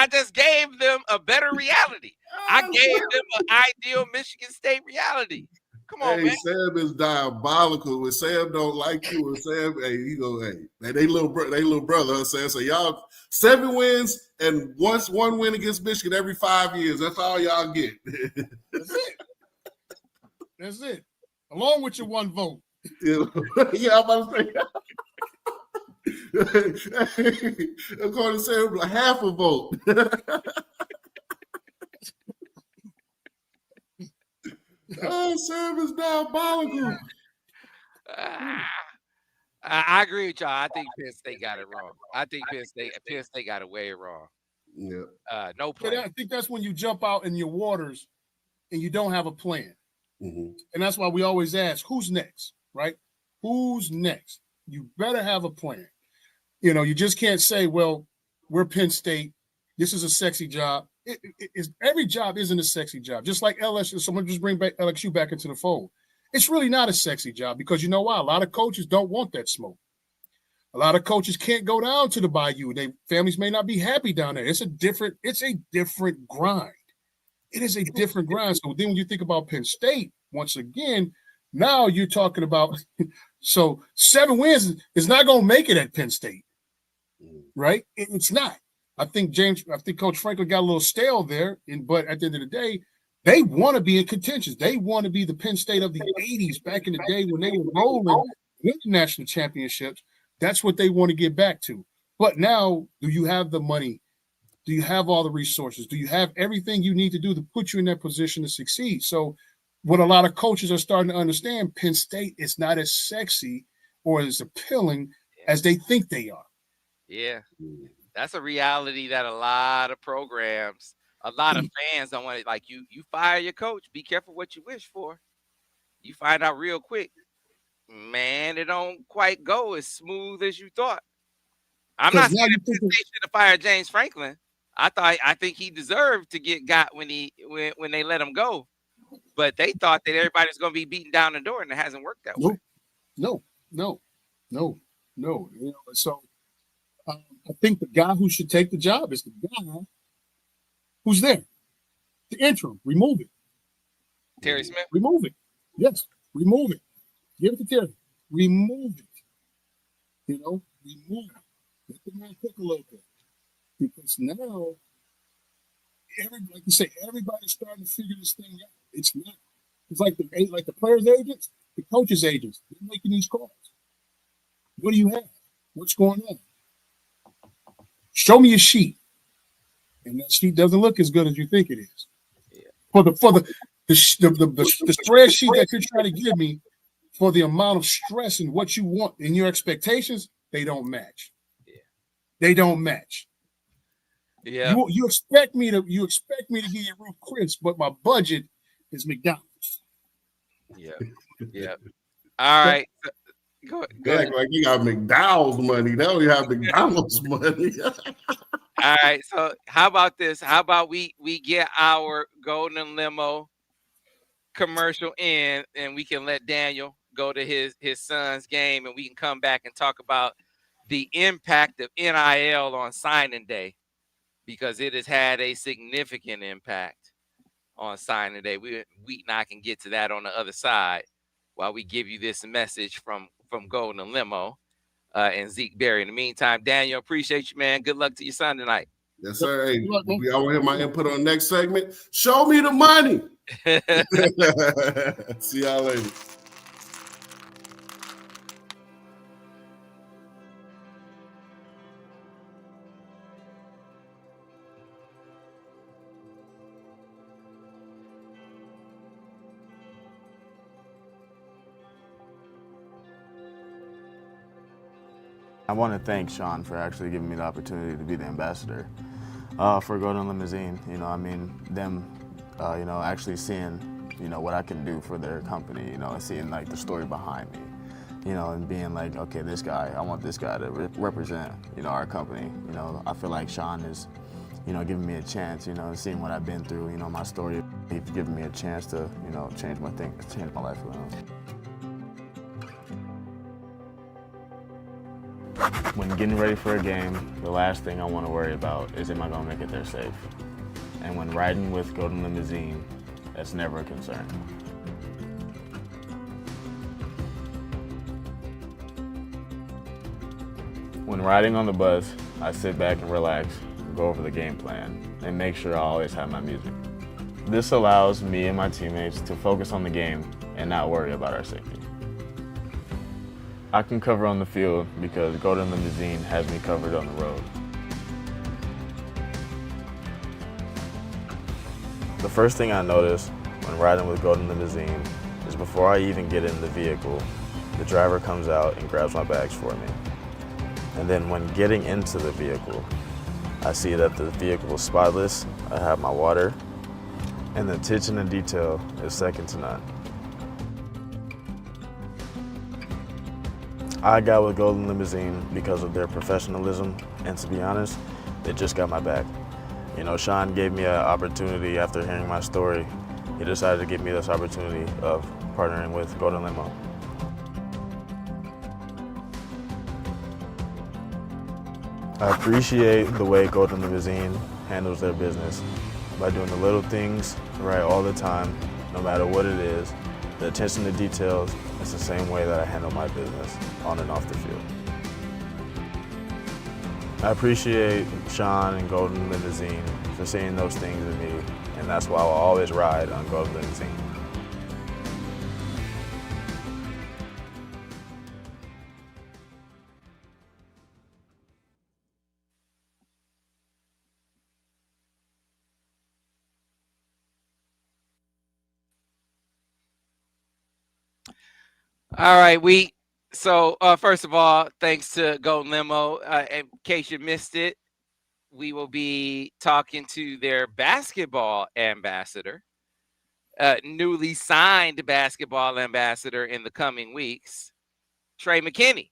Speaker 1: just gave them a better reality. I gave them an ideal Michigan State reality. Come on, man.
Speaker 3: Sam is diabolical. When Sam don't like you, and Sam, hey, you go, hey, man, they little brother, huh, Sam? So y'all 7 wins and one win against Michigan every 5 years. That's all y'all get.
Speaker 2: That's it. That's it. Along with your 1 vote.
Speaker 3: Yeah, I'm about to say. According to Sam, half a vote. Oh, Sam is diabolical.
Speaker 1: I agree with y'all. I think Penn State got it wrong. I think Penn State got it way wrong.
Speaker 3: Yeah.
Speaker 1: No plan.
Speaker 2: I think that's when you jump out in your waters and you don't have a plan.
Speaker 3: Mm-hmm.
Speaker 2: And that's why we always ask, who's next, right? Who's next? You better have a plan. You know, you just can't say, well, we're Penn State. This is a sexy job. Every job isn't a sexy job. Just like LSU, someone just bring back LSU back into the fold. It's really not a sexy job because you know why? A lot of coaches don't want that smoke. A lot of coaches can't go down to the bayou. Their families may not be happy down there. It's a different grind. It is a different grind. So then when you think about Penn State, once again, now you're talking about so 7 wins is not going to make it at Penn State, right? It's not. I think Coach Franklin got a little stale there, but at the end of the day, they want to be in contention. They want to be the Penn State of the 80s back in the day when they were rolling with national championships. That's what they want to get back to. But now, do you have the money? Do you have all the resources? Do you have everything you need to do to put you in that position to succeed? So what a lot of coaches are starting to understand, Penn State is not as sexy or as appealing as they think they are.
Speaker 1: Yeah. That's a reality that a lot of programs a lot of fans don't want it. Like you fire your coach. Be careful what you wish for. You find out real quick, man. It don't quite go as smooth as you thought. I'm not saying they should have fired James Franklin. I think he deserved to get got when they let him go. But they thought that everybody's going to be beating down the door, and it hasn't worked that way.
Speaker 2: No. So I think the guy who should take the job is the guy who's there. The interim. Remove it.
Speaker 1: Terry Smith?
Speaker 2: Remove it. Yes. Remove it. Give it to Terry. Remove it. Remove it. Let the man cook a little bit. Because now, like you say, everybody's starting to figure this thing out. It's not. It's like the players' agents, the coaches' agents. They're making these calls. What do you have? What's going on? Show me a sheet, and that sheet doesn't look as good as you think it is. Yeah. For the spreadsheet that you're trying to give me, for the amount of stress and what you want and your expectations, they don't match. Yeah. They don't match. Yeah. You expect me to give you Ruth Chris, but my budget is McDonald's.
Speaker 1: Yeah. Yeah. All right. Go ahead.
Speaker 3: Like you got McDonald's money. Now you have McDonald's money.
Speaker 1: All right. So how about this? How about we get our golden limo commercial in, and we can let Daniel go to his son's game, and we can come back and talk about the impact of NIL on signing day, because it has had a significant impact on signing day. We and I can get to that on the other side while we give you this message from Golden Limo and Zeke Berry. In the meantime, Daniel, appreciate you, man. Good luck to your son tonight.
Speaker 3: Yes, sir. Hey, y'all want to hear my input on the next segment? Show me the money. See y'all later.
Speaker 4: I want to thank Sean for actually giving me the opportunity to be the ambassador for Golden Limousine. Them, actually seeing, what I can do for their company, and seeing like the story behind me, and being like, okay, I want this guy to represent, our company. I feel like Sean is, giving me a chance, seeing what I've been through, my story. He's given me a chance to, change my life around. When getting ready for a game, the last thing I want to worry about is, am I going to make it there safe? And when riding with Golden Limousine, that's never a concern. When riding on the bus, I sit back and relax, go over the game plan, and make sure I always have my music. This allows me and my teammates to focus on the game and not worry about our safety. I can cover on the field because Golden Limousine has me covered on the road. The first thing I notice when riding with Golden Limousine is before I even get in the vehicle, the driver comes out and grabs my bags for me. And then when getting into the vehicle, I see that the vehicle is spotless, I have my water, and the attention to detail is second to none. I got with Golden Limousine because of their professionalism, and to be honest, they just got my back. Sean gave me an opportunity after hearing my story. He decided to give me this opportunity of partnering with Golden Limo. I appreciate the way Golden Limousine handles their business by doing the little things right all the time, no matter what it is. The attention to details is the same way that I handle my business on and off the field. I appreciate Sean and Golden Limousine for seeing those things in me, and that's why I'll always ride on Golden Limousine.
Speaker 1: All right, first of all, thanks to Golden Limo. In case you missed it, we will be talking to their basketball ambassador, newly signed basketball ambassador in the coming weeks, Trey McKinney,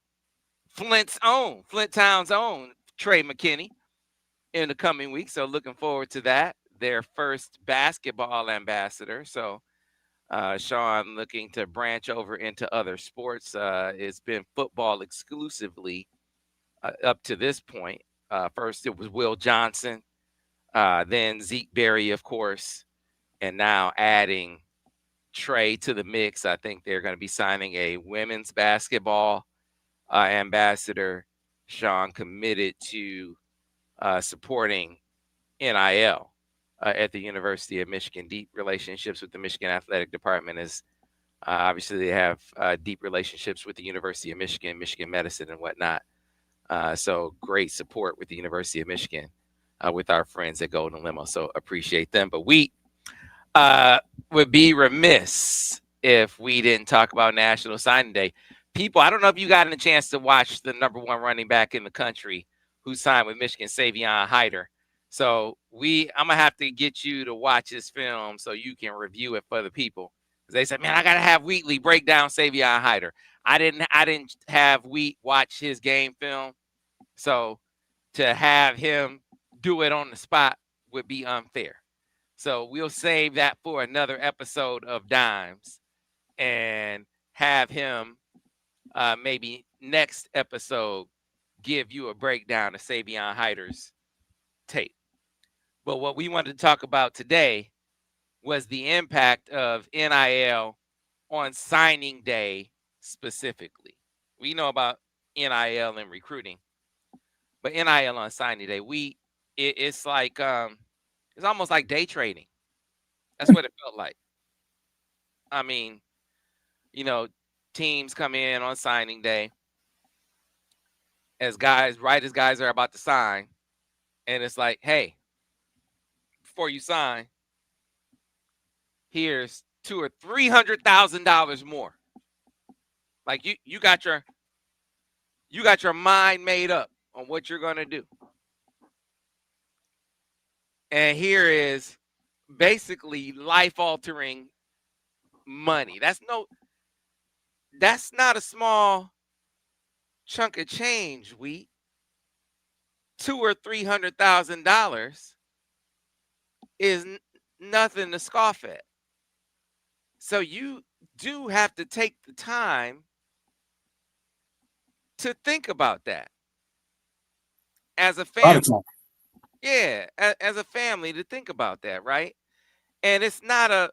Speaker 1: Flint Town's own Trey McKinney in the coming weeks. So looking forward to that. Their first basketball ambassador. So Sean looking to branch over into other sports. It's been football exclusively up to this point. First, it was Will Johnson, then Zeke Berry, of course, and now adding Trey to the mix. I think they're going to be signing a women's basketball ambassador. Sean committed to supporting NIL at the University of Michigan. Deep relationships with the Michigan Athletic Department is obviously they have deep relationships with the University of Michigan, Michigan Medicine and whatnot. So great support with the University of Michigan with our friends at Golden Limo. So appreciate them. But we would be remiss if we didn't talk about National Signing Day. People, I don't know if you got a chance to watch the number one running back in the country who signed with Michigan, Savion Hyder. So I'm gonna have to get you to watch this film so you can review it for the people. They said, man, I gotta have Wheatley break down Savion Hyder. I didn't have Wheat watch his game film. So to have him do it on the spot would be unfair. So we'll save that for another episode of Dimes and have him maybe next episode give you a breakdown of Savion Hyder's tape. But what we wanted to talk about today was the impact of NIL on signing day specifically. We know about NIL and recruiting, but NIL on signing day, it's like it's almost like day trading. That's what it felt like. I mean, teams come in on signing day as guys are about to sign, and it's like, hey, before you sign, here's $200,000 or $300,000 more. Like you got your mind made up on what you're gonna do. And here is basically life-altering money. That's not a small chunk of change, Wheat. $200,000 or $300,000 is nothing to scoff at. So you do have to take the time to think about that as a family. Yeah, as a family to think about that, right? And it's not a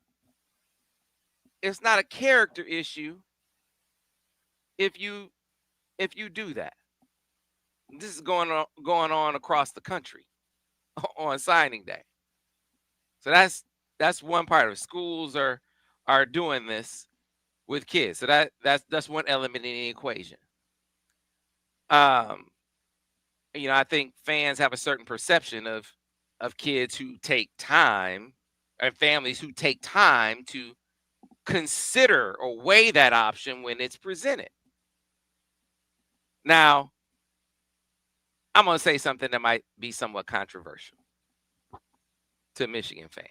Speaker 1: character issue if you do that. This is going on across the country on signing day. So that's one part of it. Schools are doing this with kids. So that's one element in the equation. I think fans have a certain perception of kids who take time and families who take time to consider or weigh that option when it's presented. Now, I'm going to say something that might be somewhat controversial to Michigan fans.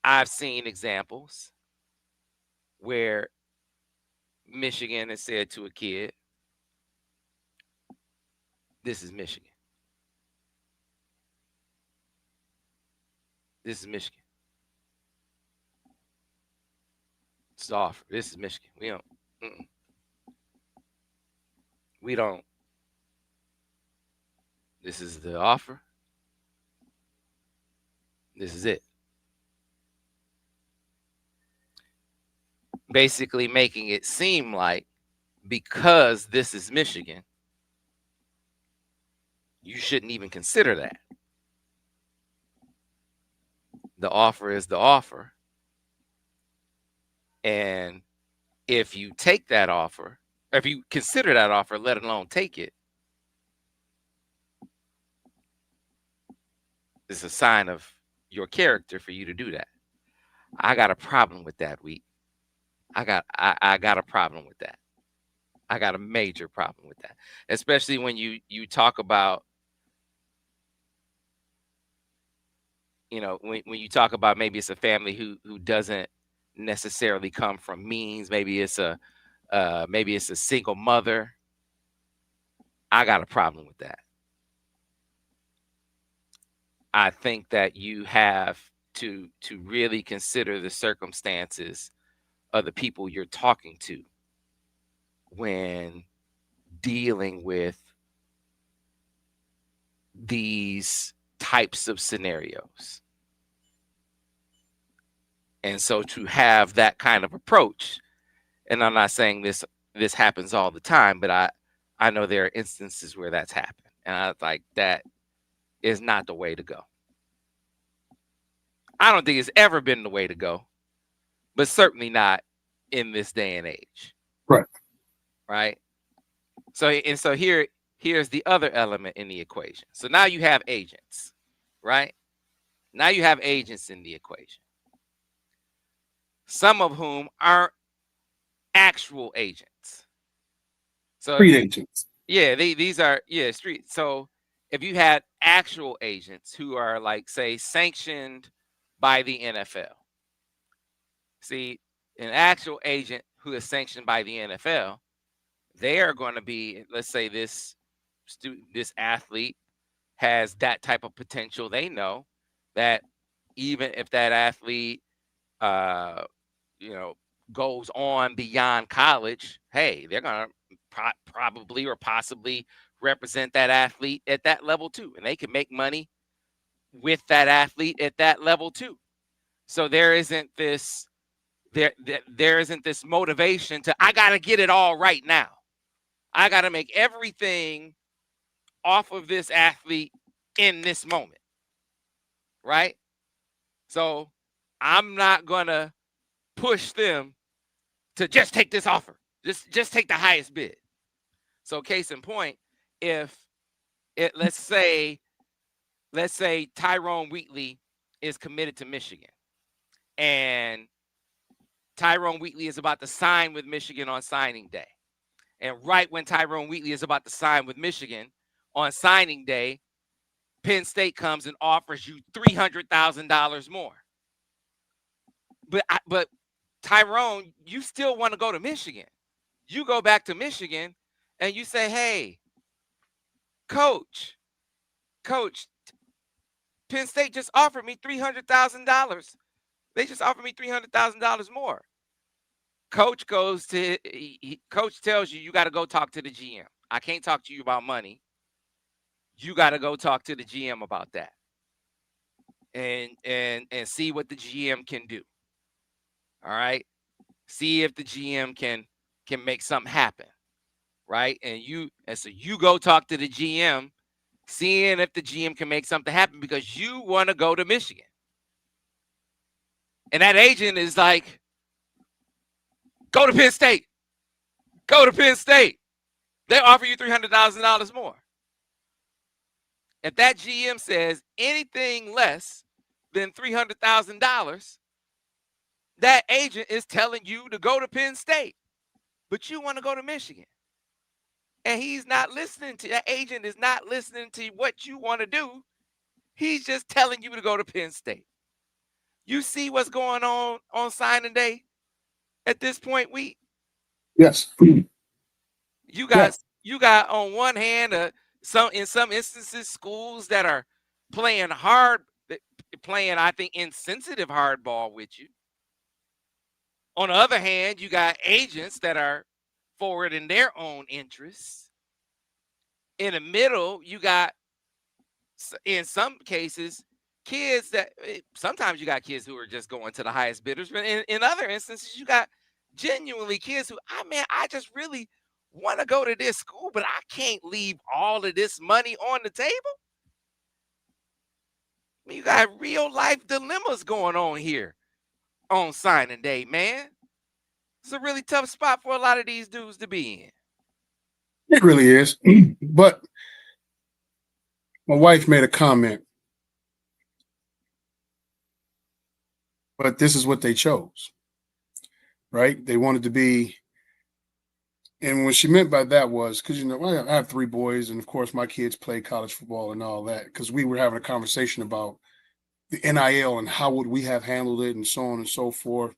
Speaker 1: I've seen examples where Michigan has said to a kid, this is Michigan. This is Michigan. It's the offer. This is Michigan. We don't. This is the offer. This is it. Basically making it seem like because this is Michigan, you shouldn't even consider that. The offer is the offer. And if you take that offer, or if you consider that offer, let alone take it, it's a sign of your character for you to do that. I got a problem with that, Wheat. I got a problem with that. I got a major problem with that, especially when you talk about you know, when you talk about maybe it's a family who doesn't necessarily come from means, maybe it's a single mother. I got a problem with that. I think that you have to really consider the circumstances of the people you're talking to when dealing with these types of scenarios. And so to have that kind of approach, and I'm not saying this happens all the time, but I know there are instances where that's happened. And I was like, that is not the way to go. I don't think it's ever been the way to go, but certainly not in this day and age.
Speaker 2: Right.
Speaker 1: Right. So here's the other element in the equation. So now you have agents, right? Now you have agents in the equation. Some of whom aren't actual agents. So
Speaker 2: Street agents.
Speaker 1: Yeah, these are street. So if you had actual agents who are like, say, sanctioned by the NFL. See, an actual agent who is sanctioned by the NFL, they are going to be, let's say this athlete has that type of potential. They know that even if that athlete goes on beyond college, hey, they're going to probably or possibly represent that athlete at that level too, and they can make money with that athlete at that level too. So there isn't this motivation to, I got to get it all right now. I got to make everything off of this athlete in this moment. Right? So I'm not going to push them to just take this offer. Just take the highest bid. So case in point, if let's say Tyrone Wheatley is committed to Michigan, and Tyrone Wheatley is about to sign with Michigan on signing day. And right when Tyrone Wheatley is about to sign with Michigan on signing day, Penn State comes and offers you $300,000 more. But Tyrone, you still want to go to Michigan. You go back to Michigan and you say, hey, coach, Penn State just offered me $300,000. They just offered me $300,000 more. Coach tells you got to go talk to the GM. I can't talk to you about money. You got to go talk to the GM about that. And see what the GM can do. All right? See if the GM can make something happen. Right? And so you go talk to the GM, seeing if the GM can make something happen because you want to go to Michigan. And that agent is like, go to Penn State. Go to Penn State. They offer you $300,000 more. If that GM says anything less than $300,000, that agent is telling you to go to Penn State. But you want to go to Michigan. And he's not listening to, that agent is not listening to what you want to do. He's just telling you to go to Penn State. You see what's going on signing day at this point,
Speaker 2: Yes.
Speaker 1: You got on one hand, in some instances, schools that are playing, I think, insensitive hardball with you. On the other hand, you got agents that are forward in their own interests. In the middle, you got, in some cases, kids that sometimes you got kids who are just going to the highest bidders, but in other instances, you got genuinely kids who, I just really want to go to this school, but I can't leave all of this money on the table. You got real life dilemmas going on here on signing day, man. It's a really tough spot for a lot of these dudes to be in.
Speaker 2: It really is. But my wife made a comment. But this is what they chose, right? They wanted to be, and what she meant by that was, because, I have 3 boys, and of course my kids play college football and all that, because we were having a conversation about the NIL and how would we have handled it and so on and so forth.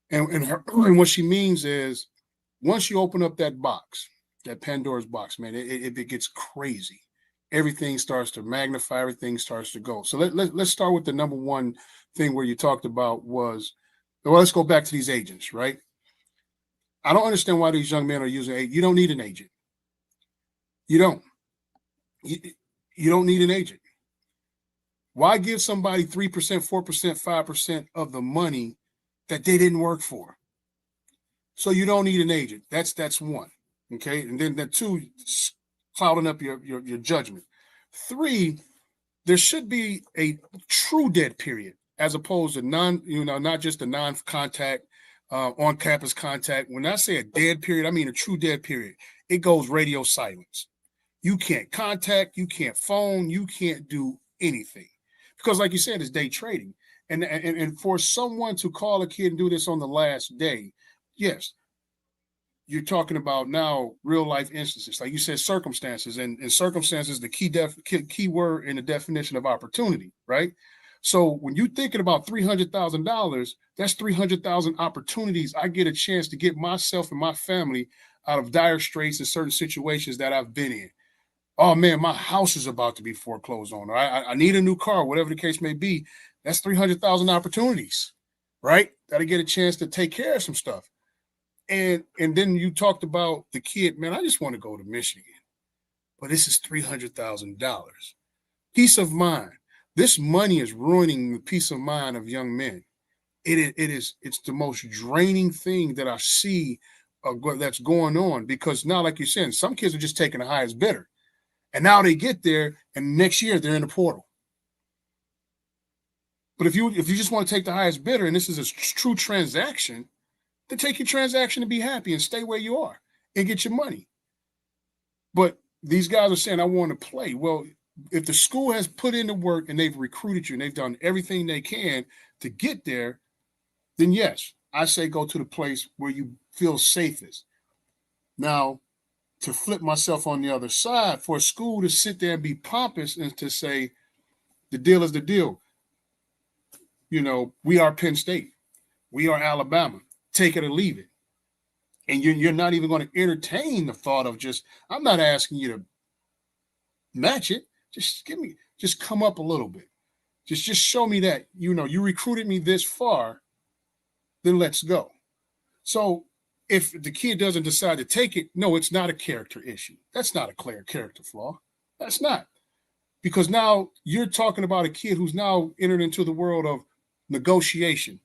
Speaker 2: And what she means is once you open up that box, that Pandora's box, man, it gets crazy. Everything starts to magnify, everything starts to go. So let's start with the number one thing where you talked about was, well, let's go back to these agents, right? I don't understand why these young men are using agents. You don't need an agent. You don't. You don't need an agent. Why give somebody 3%, 4%, 5% of the money that they didn't work for? So you don't need an agent. That's one. Okay. And then that two, clouding up your judgment. Three, there should be a true dead period as opposed to not just a non-contact, on-campus contact. When I say a dead period, I mean a true dead period. It goes radio silence. You can't contact, you can't phone, you can't do anything. Because like you said, it's day trading. And for someone to call a kid and do this on the last day, yes, you're talking about now real life instances. Like you said, circumstances. And circumstances, the key word in the definition of opportunity, right? So when you're thinking about $300,000, that's 300,000 opportunities. I get a chance to get myself and my family out of dire straits in certain situations that I've been in. Oh man, my house is about to be foreclosed on. Or I need a new car, whatever the case may be. That's 300,000 opportunities, right? Got to get a chance to take care of some stuff. And then you talked about the kid, man, I just want to go to Michigan, but this is $300,000. Peace of mind. This money is ruining the peace of mind of young men. It's the most draining thing that I see that's going on, because now, like you said, some kids are just taking the highest bidder. And now they get there, and next year they're in the portal. But if you just want to take the highest bidder, and this is a true transaction, then take your transaction and be happy and stay where you are and get your money. But these guys are saying, I want to play. Well, if the school has put in the work and they've recruited you and they've done everything they can to get there, then yes, I say go to the place where you feel safest. Now, to flip myself on the other side, for a school to sit there and be pompous and to say, the deal is the deal. You know, we are Penn State. We are Alabama. Take it or leave it. And you're not even going to entertain the thought of I'm not asking you to match it. Just come up a little bit. Just show me that, you recruited me this far, then let's go. So if the kid doesn't decide to take it, no, it's not a character issue. That's not a clear character flaw. That's not. Because now you're talking about a kid who's now entered into the world of negotiation.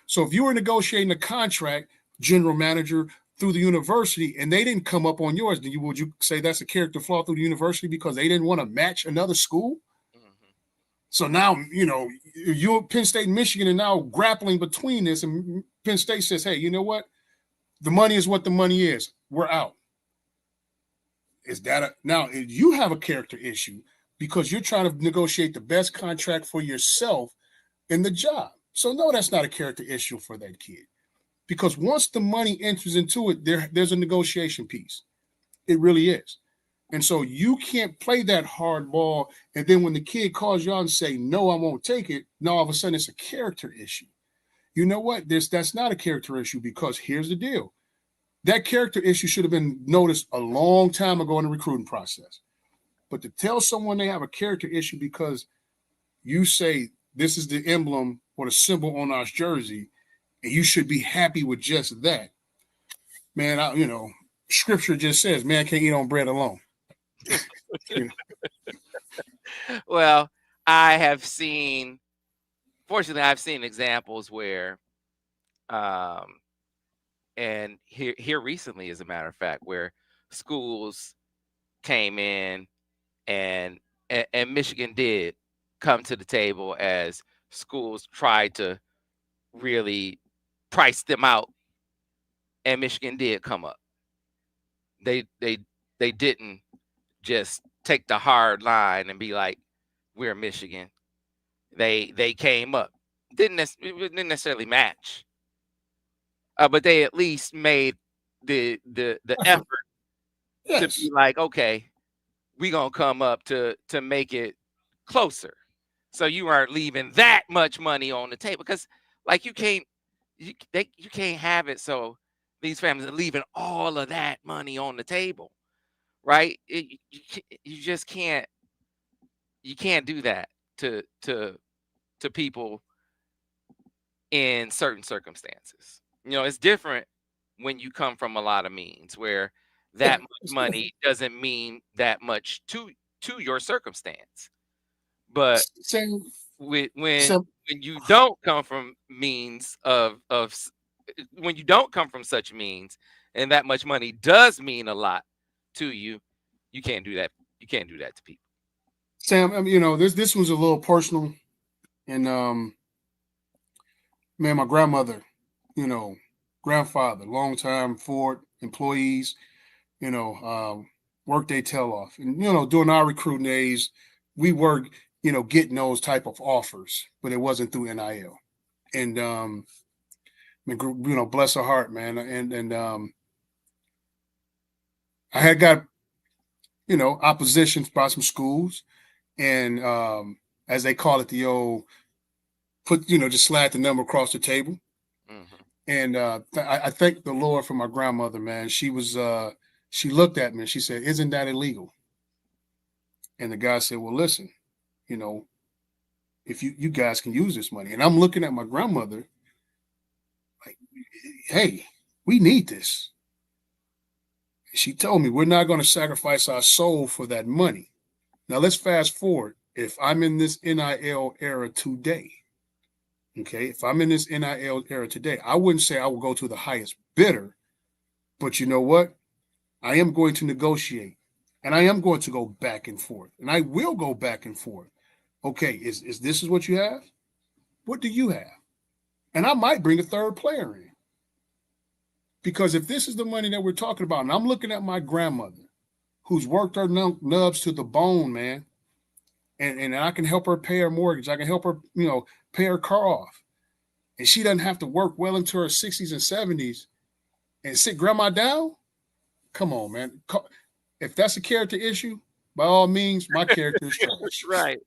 Speaker 2: So if you were negotiating a contract, general manager through the university, and they didn't come up on yours, then would you say that's a character flaw through the university because they didn't want to match another school? Mm-hmm. So now, you Penn State and Michigan are now grappling between this, and Penn State says, hey, you know what? The money is what the money is. We're out. Is that now you have a character issue because you're trying to negotiate the best contract for yourself in the job. So no, that's not a character issue for that kid. Because once the money enters into it, there's a negotiation piece. It really is. And so you can't play that hard ball. And then when the kid calls you out and say, no, I won't take it, now all of a sudden it's a character issue. You know what? That's not a character issue, because here's the deal. That character issue should have been noticed a long time ago in the recruiting process. But to tell someone they have a character issue because you say this is the emblem or the symbol on our jersey, and you should be happy with just that, man, scripture just says, man can't eat on bread alone.
Speaker 1: Well, fortunately, I've seen examples where, and here recently, as a matter of fact, where schools came in and Michigan did come to the table as schools tried to really price them out, and Michigan did come up. They didn't just take the hard line and be like, we're Michigan. They came up. Didn't necessarily match, but they at least made the effort to be like, okay, we're gonna come up to make it closer. So you aren't leaving that much money on the table because, like, you can't have it. So these families are leaving all of that money on the table, right? You just can't. You can't do that to people in certain circumstances. It's different when you come from a lot of means where that much money doesn't mean that much to your circumstance. But when you don't come from means of when you don't come from such means and that much money does mean a lot to you, you can't do that. You can't do that to people.
Speaker 2: Sam, this was a little personal, and man, my grandmother, grandfather, longtime Ford employees, worked their tail off, and during our recruiting days, we were getting those type of offers, but it wasn't through NIL, and bless her heart, man, and I had got opposition by some schools. And as they call it, the old just slide the number across the table. Mm-hmm. And I thank the Lord for my grandmother, man. She looked at me and she said, "Isn't that illegal?" And the guy said, "Well, listen, if you guys can use this money." And I'm looking at my grandmother like, "Hey, we need this." And she told me, "We're not going to sacrifice our soul for that money." Now let's fast forward. If I'm in this NIL era today, okay, if I'm in this NIL era today, I wouldn't say I will go to the highest bidder, but you know what? I am going to negotiate, and I am going to go back and forth, and I will go back and forth. Okay, is this what you have? What do you have? And I might bring a third player in. Because if this is the money that we're talking about, and I'm looking at my grandmother, who's worked her nubs to the bone, man. And I can help her pay her mortgage. I can help her, pay her car off. And she doesn't have to work well into her 60s and 70s and sit grandma down. Come on, man. If that's a character issue, by all means, my character is trash.
Speaker 1: Right.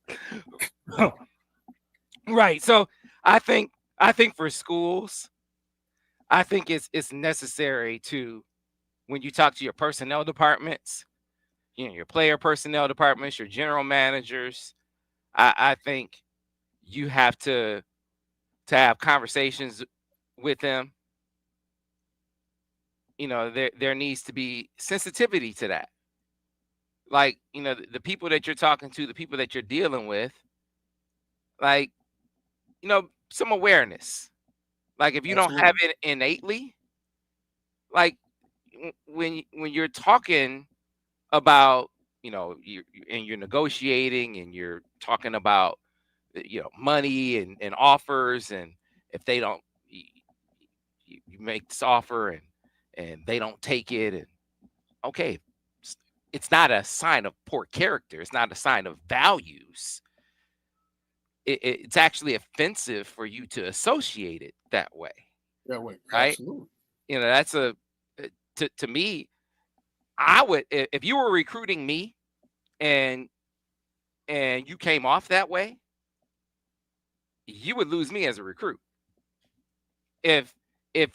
Speaker 1: Right. So I think for schools, I think it's necessary to, when you talk to your personnel departments, your player personnel departments, your general managers, I think you have to have conversations with them. There needs to be sensitivity to that. Like, the people that you're talking to, the people that you're dealing with, like, some awareness. Like, if you don't have it innately, like when you're talking about, you're negotiating and you're talking about, money and offers, and if they don't, you make this offer and they don't take it, and okay, it's not a sign of poor character. It's not a sign of values. It's actually offensive for you to associate it that way.
Speaker 2: That way,
Speaker 1: right?
Speaker 2: Absolutely.
Speaker 1: That's to me. I would, if you were recruiting me and you came off that way, you would lose me as a recruit. If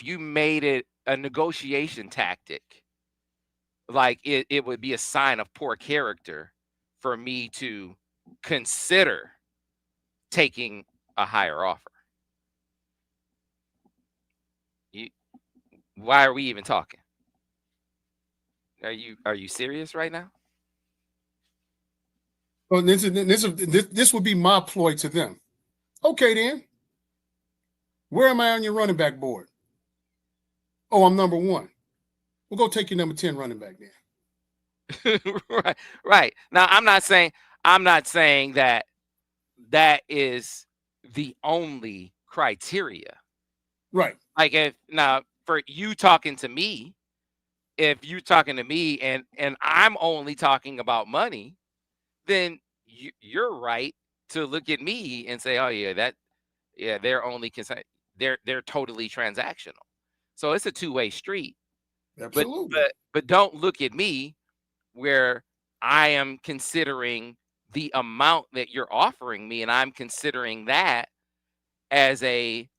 Speaker 1: you made it a negotiation tactic, like it would be a sign of poor character for me to consider taking a higher offer. Why are we even talking? Are you serious right now?
Speaker 2: Well, this would be my ploy to them. Okay, then. Where am I on your running back board? Oh, I'm number 1. We'll go take your number 10 running back then.
Speaker 1: Right. Now, I'm not saying that is the only criteria.
Speaker 2: Right.
Speaker 1: Like, for you talking to me, if you're talking to me and I'm only talking about money, then you're right to look at me and say, "Oh yeah, they're only they're totally transactional." So it's a two-way street.
Speaker 2: Absolutely.
Speaker 1: But don't look at me where I am considering the amount that you're offering me, and I'm considering that as a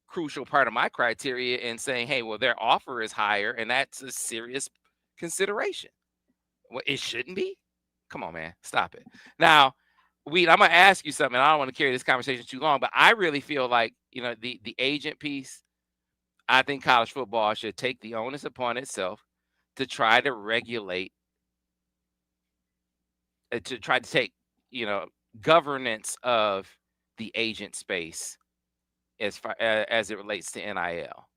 Speaker 1: crucial part of my criteria and saying, hey, well, their offer is higher, and that's a serious consideration. Well, it shouldn't be. Come on, man, stop it. Now, I'm gonna ask you something. I don't want to carry this conversation too long, but I really feel like, the agent piece. I think college football should take the onus upon itself to try to regulate, to try to take, governance of the agent space as far as it relates to NIL.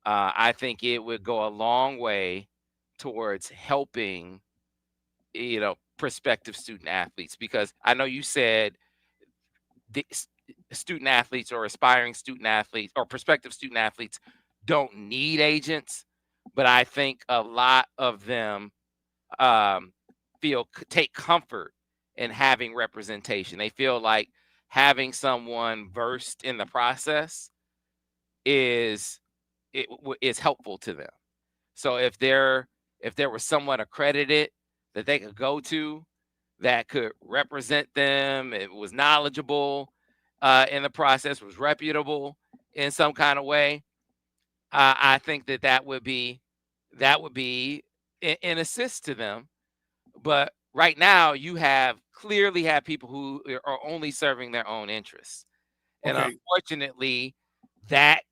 Speaker 1: I think it would go a long way towards helping, prospective student athletes, because I know you said the student athletes or aspiring student athletes or prospective student athletes don't need agents, but I think a lot of them take comfort in having representation. They feel like having someone versed in the process is helpful to them. So if there was someone accredited that they could go to that could represent them, it was knowledgeable in the process, was reputable in some kind of way, I think that would be an assist to them. But right now, you clearly have people who are only serving their own interests, and unfortunately, that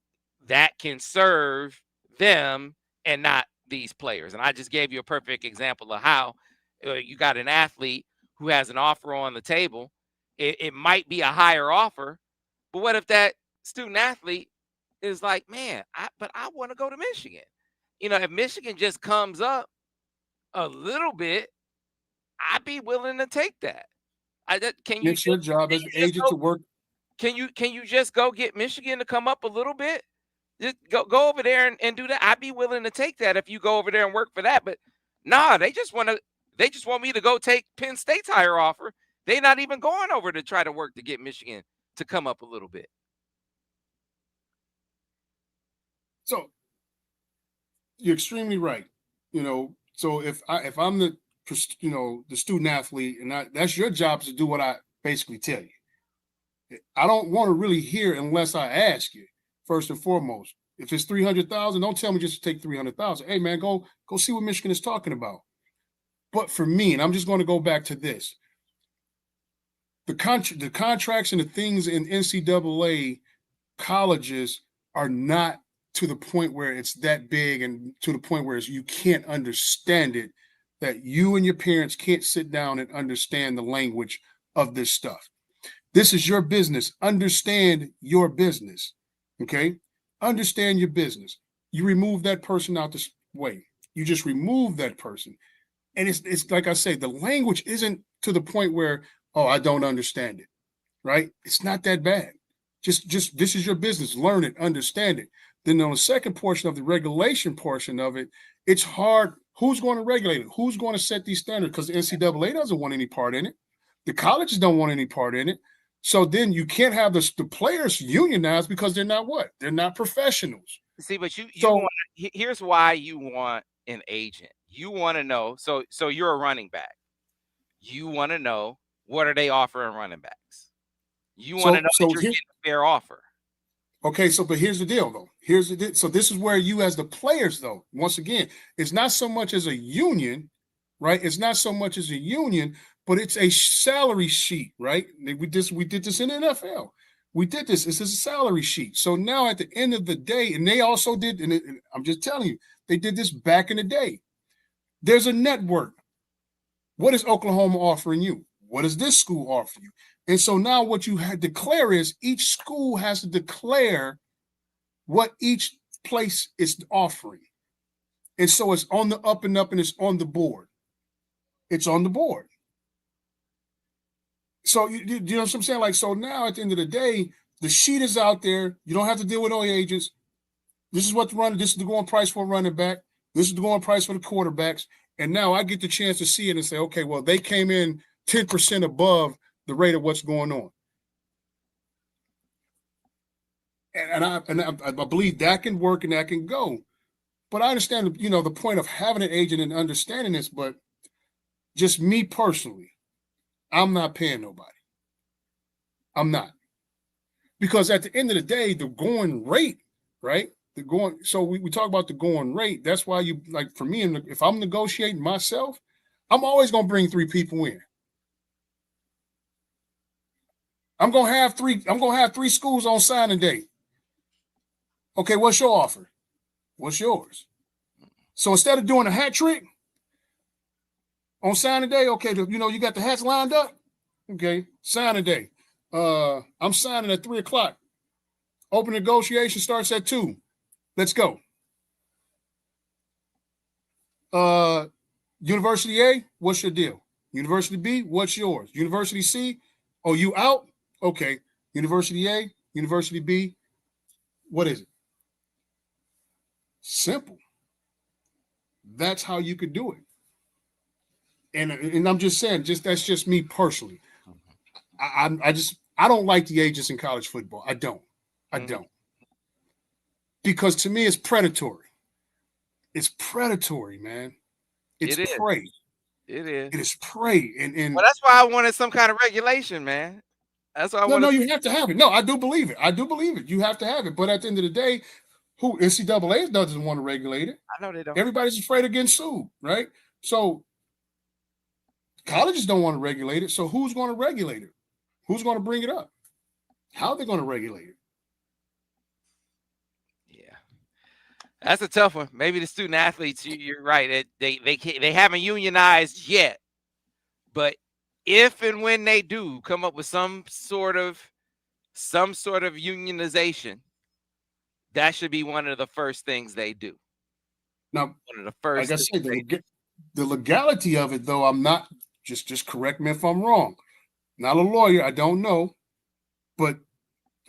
Speaker 1: can serve them and not these players. And I just gave you a perfect example of how you got an athlete who has an offer on the table. It might be a higher offer, but what if that student athlete is like, man, I want to go to Michigan. If Michigan just comes up a little bit, I'd be willing to take that.
Speaker 2: It's your job as an agent to work.
Speaker 1: Can you just go get Michigan to come up a little bit? Just go over there and do that. I'd be willing to take that if you go over there and work for that. But nah, they just want me to go take Penn State's higher offer. They're not even going over to try to work to get Michigan to come up a little bit.
Speaker 2: So you're extremely right. So if I'm the student athlete, and that's your job to do what I basically tell you. I don't want to really hear unless I ask you first and foremost. If it's 300,000, don't tell me just to take 300,000. Hey man, go see what Michigan is talking about. But for me, and I'm just going to go back to this, the contracts and the things in NCAA colleges are not to the point where it's that big and to the point where you can't understand it, that you and your parents can't sit down and understand the language of this stuff. This is your business. Understand your business, okay? Understand your business. You remove that person out this way. You just remove that person. And it's like I say, the language isn't to the point where, oh, I don't understand it, right? It's not that bad. Just this is your business. Learn it, understand it. Then on the second portion of the regulation portion of it, it's hard. Who's going to regulate it? Who's going to set these standards? Because the NCAA doesn't want any part in it. The colleges don't want any part in it. So then you can't have the players unionized because they're not what? They're not professionals.
Speaker 1: See, but here's why you want an agent. You want to know. So you're a running back. You want to know, what are they offering running backs? You want to know that you're getting a fair offer.
Speaker 2: Okay, but here's the deal, though. So this is where you as the players, though, once again, it's not so much as a union, right? It's not so much as a union, but it's a salary sheet, right? We did this in the NFL. We did this. This is a salary sheet. So now at the end of the day, and they also did, and I'm just telling you, they did this back in the day. There's a network. What is Oklahoma offering you? What does this school offer you? And so now what you declare is each school has to declare what each place is offering. And so it's on the up and up, and it's on the board. It's on the board. So you know what I'm saying? Like, so now at the end of the day, the sheet is out there. You don't have to deal with no agents. This is this is the going price for a running back. This is the going price for the quarterbacks. And now I get the chance to see it and say, okay, well, they came in 10% above the rate of what's going on. And I believe that can work and that can go. But I understand, the point of having an agent and understanding this, but just me personally, I'm not paying nobody. I'm not. Because at the end of the day, the going rate, right? So we talk about the going rate. That's why you, like, for me, if I'm negotiating myself, I'm always going to bring 3 people in. I'm going to have 3 schools on signing day. Okay, what's your offer? What's yours? So instead of doing a hat trick on signing day, okay, you got the hats lined up. Okay, signing day. I'm signing at 3:00. Open negotiation starts at 2. Let's go. University A, what's your deal? University B, what's yours? University C, oh, you out? Okay. University A, University B, what is it? Simple. That's how you could do it. And I'm just saying, that's just me personally. I don't like the agents in college football. I don't. Because to me, it's predatory. It's predatory, man. It's prey.
Speaker 1: It is.
Speaker 2: It is prey. And
Speaker 1: well, that's why I wanted some kind of regulation, man. That's why I wanted.
Speaker 2: No, you have to have it. No, I do believe it. You have to have it. But at the end of the day, who NCAA doesn't want to regulate it?
Speaker 1: I know they don't.
Speaker 2: Everybody's afraid of getting sued, right? So colleges don't want to regulate it. So who's going to regulate it? Who's going to bring it up? How are they going to regulate it?
Speaker 1: Yeah, that's a tough one. Maybe the student athletes. You're right. They haven't unionized yet, but if and when they do come up with some sort of unionization, that should be one of the first things they do.
Speaker 2: Now,
Speaker 1: one of the first.
Speaker 2: Like I said, the legality of it, though, I'm not. Just correct me if I'm wrong. Not a lawyer, I don't know, but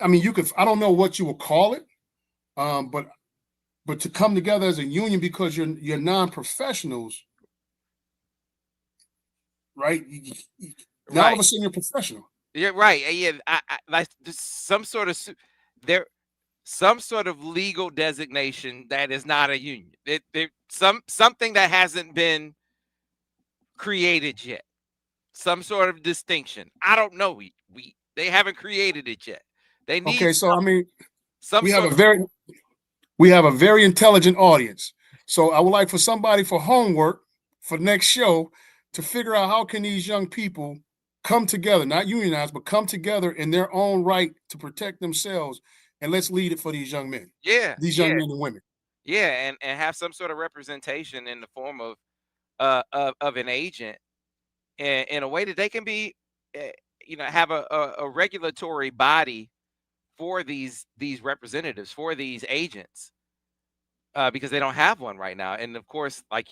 Speaker 2: I mean, I don't know what you would call it, but to come together as a union because you're non-professionals, right? Now all of a sudden you're professional.
Speaker 1: You're right. Yeah, I like some sort of legal designation that is not a union. Something that hasn't been created yet. Some sort of distinction. I don't know. They haven't created it yet. They need.
Speaker 2: Okay, so I mean, we have a very intelligent audience. So I would like for somebody for homework for next show to figure out how can these young people come together, not unionize, but come together in their own right to protect themselves, and let's lead it for these young men.
Speaker 1: Yeah,
Speaker 2: these young men and women.
Speaker 1: Yeah, and have some sort of representation in the form of an agent. In a way that they can be, have a regulatory body for these representatives, for these agents, because they don't have one right now. And of course, like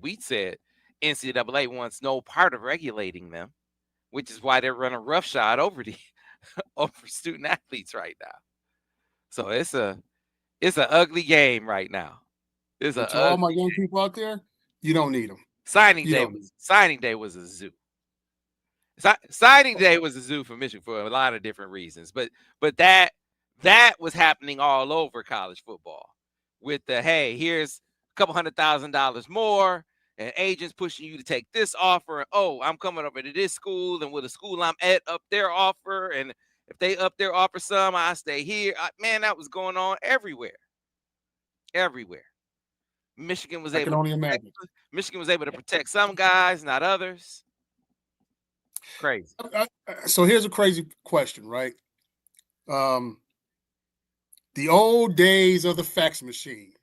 Speaker 1: we said, NCAA wants no part of regulating them, which is why they're running roughshod over student athletes right now. So it's an ugly game right now.
Speaker 2: All my young people out there, you don't need them.
Speaker 1: Signing day was a zoo. Signing day was a zoo for Michigan for a lot of different reasons, but that was happening all over college football. With the hey, here's a couple $100,000 more, and agents pushing you to take this offer. And, oh, I'm coming over to this school, and with the school I'm at up their offer, and if they up their offer some, I stay here. Man, that was going on everywhere. Michigan was able to protect some guys, not others. Crazy.
Speaker 2: So here's a crazy question, right? The old days of the fax machine.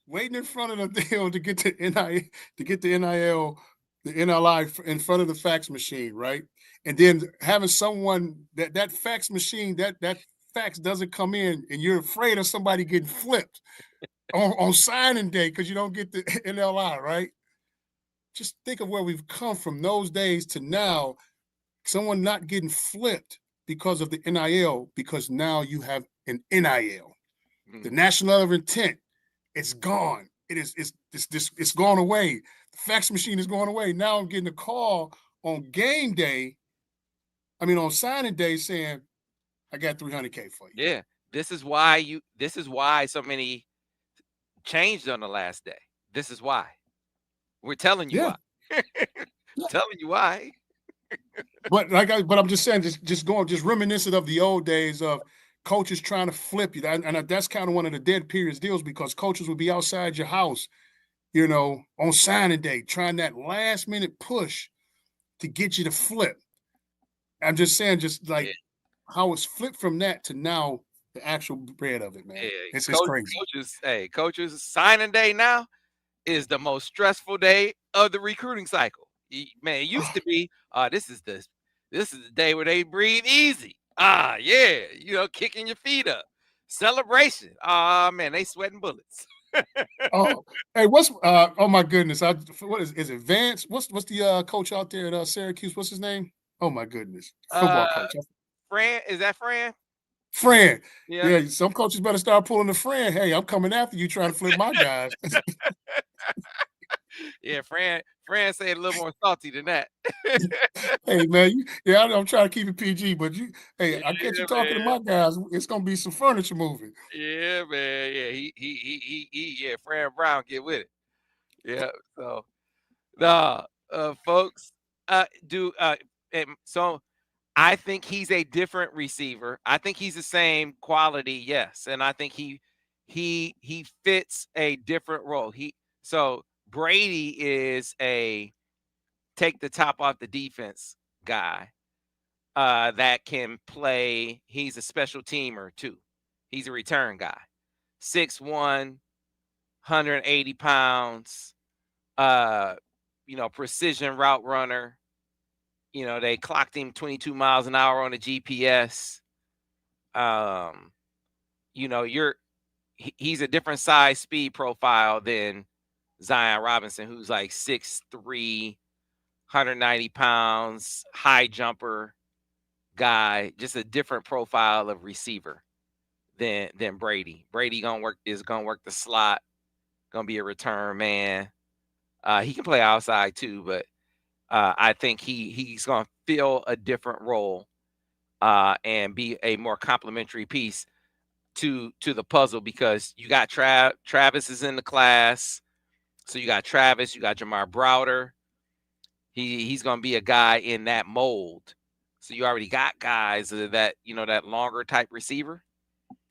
Speaker 2: Waiting in front of the deal to get the NIL, the NLI in front of the fax machine, right? And then having someone that fax machine, that fax doesn't come in, and you're afraid of somebody getting flipped on signing day because you don't get the NLI, right? Just think of where we've come from those days to now, someone not getting flipped because of the NIL, because now you have an NIL. Mm-hmm. The national letter of intent, it's gone. It's gone away. The fax machine is going away. Now I'm getting a call on game day, on signing day saying, I got $300K for you.
Speaker 1: Yeah. This is why so many changed on the last day. This is why. We're telling you why. telling you why.
Speaker 2: But I'm just saying, just reminiscent of the old days of coaches trying to flip you. And that's kind of one of the dead periods deals, because coaches would be outside your house, on signing day, trying that last minute push to get you to flip. I'm just saying, just like how it's flipped from that to now, the actual bread of it, man.
Speaker 1: Yeah,
Speaker 2: It's just crazy.
Speaker 1: Coaches, signing day now is the most stressful day of the recruiting cycle. Man, it used to be, this is the day where they breathe easy. Yeah, kicking your feet up, celebration. Man, they sweating bullets.
Speaker 2: Oh, hey, oh my goodness, what is it? Vance? What's the coach out there at Syracuse? What's his name? Oh my goodness, football coach.
Speaker 1: Fran, is that Fran?
Speaker 2: Fran.
Speaker 1: Yeah.
Speaker 2: Yeah, some coaches better start pulling the Fran. Hey, I'm coming after you, trying to flip my guys.
Speaker 1: Yeah, Fran said a little more salty than that.
Speaker 2: Hey man, I'm trying to keep it PG, but I get you talking to my guys. It's gonna be some furniture moving.
Speaker 1: Yeah, man. Yeah, he Fran Brown, get with it. Yeah, so folks, so I think he's a different receiver. I think he's the same quality, yes, and I think he fits a different role. So Brady is a take the top off the defense guy that can play. He's a special teamer too. He's a return guy. 6'1", 180 pounds, precision route runner. They clocked him 22 miles an hour on the GPS. He's a different size speed profile than Zion Robinson, who's like 6'3", 190 pounds, high jumper guy, just a different profile of receiver than Brady. Brady is gonna work the slot, gonna be a return man. He can play outside too, but I think he's gonna fill a different role and be a more complementary piece to the puzzle, because you got Travis is in the class. So you got Travis, you got Jamar Browder. He's gonna be a guy in that mold. So you already got guys that that longer type receiver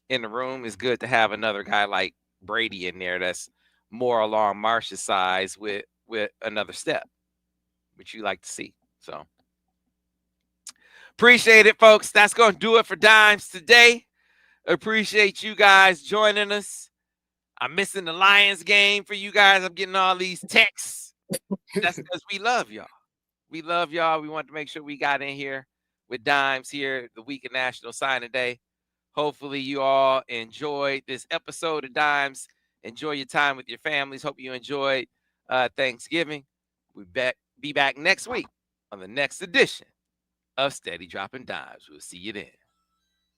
Speaker 1: in the room. Is good to have another guy like Brady in there that's more along March's size with another step, which you like to see. So appreciate it, folks. That's going to do it for Dimes today. Appreciate you guys joining us. I'm missing the Lions game for you guys. I'm getting all these texts. That's because we love y'all. We love y'all. We wanted to make sure we got in here with Dimes here the week of National Signing Day. Hopefully you all enjoyed this episode of Dimes. Enjoy your time with your families. Hope you enjoyed Thanksgiving. We'll be back next week on the next edition of Steady Droppin Dimes. We'll see you then.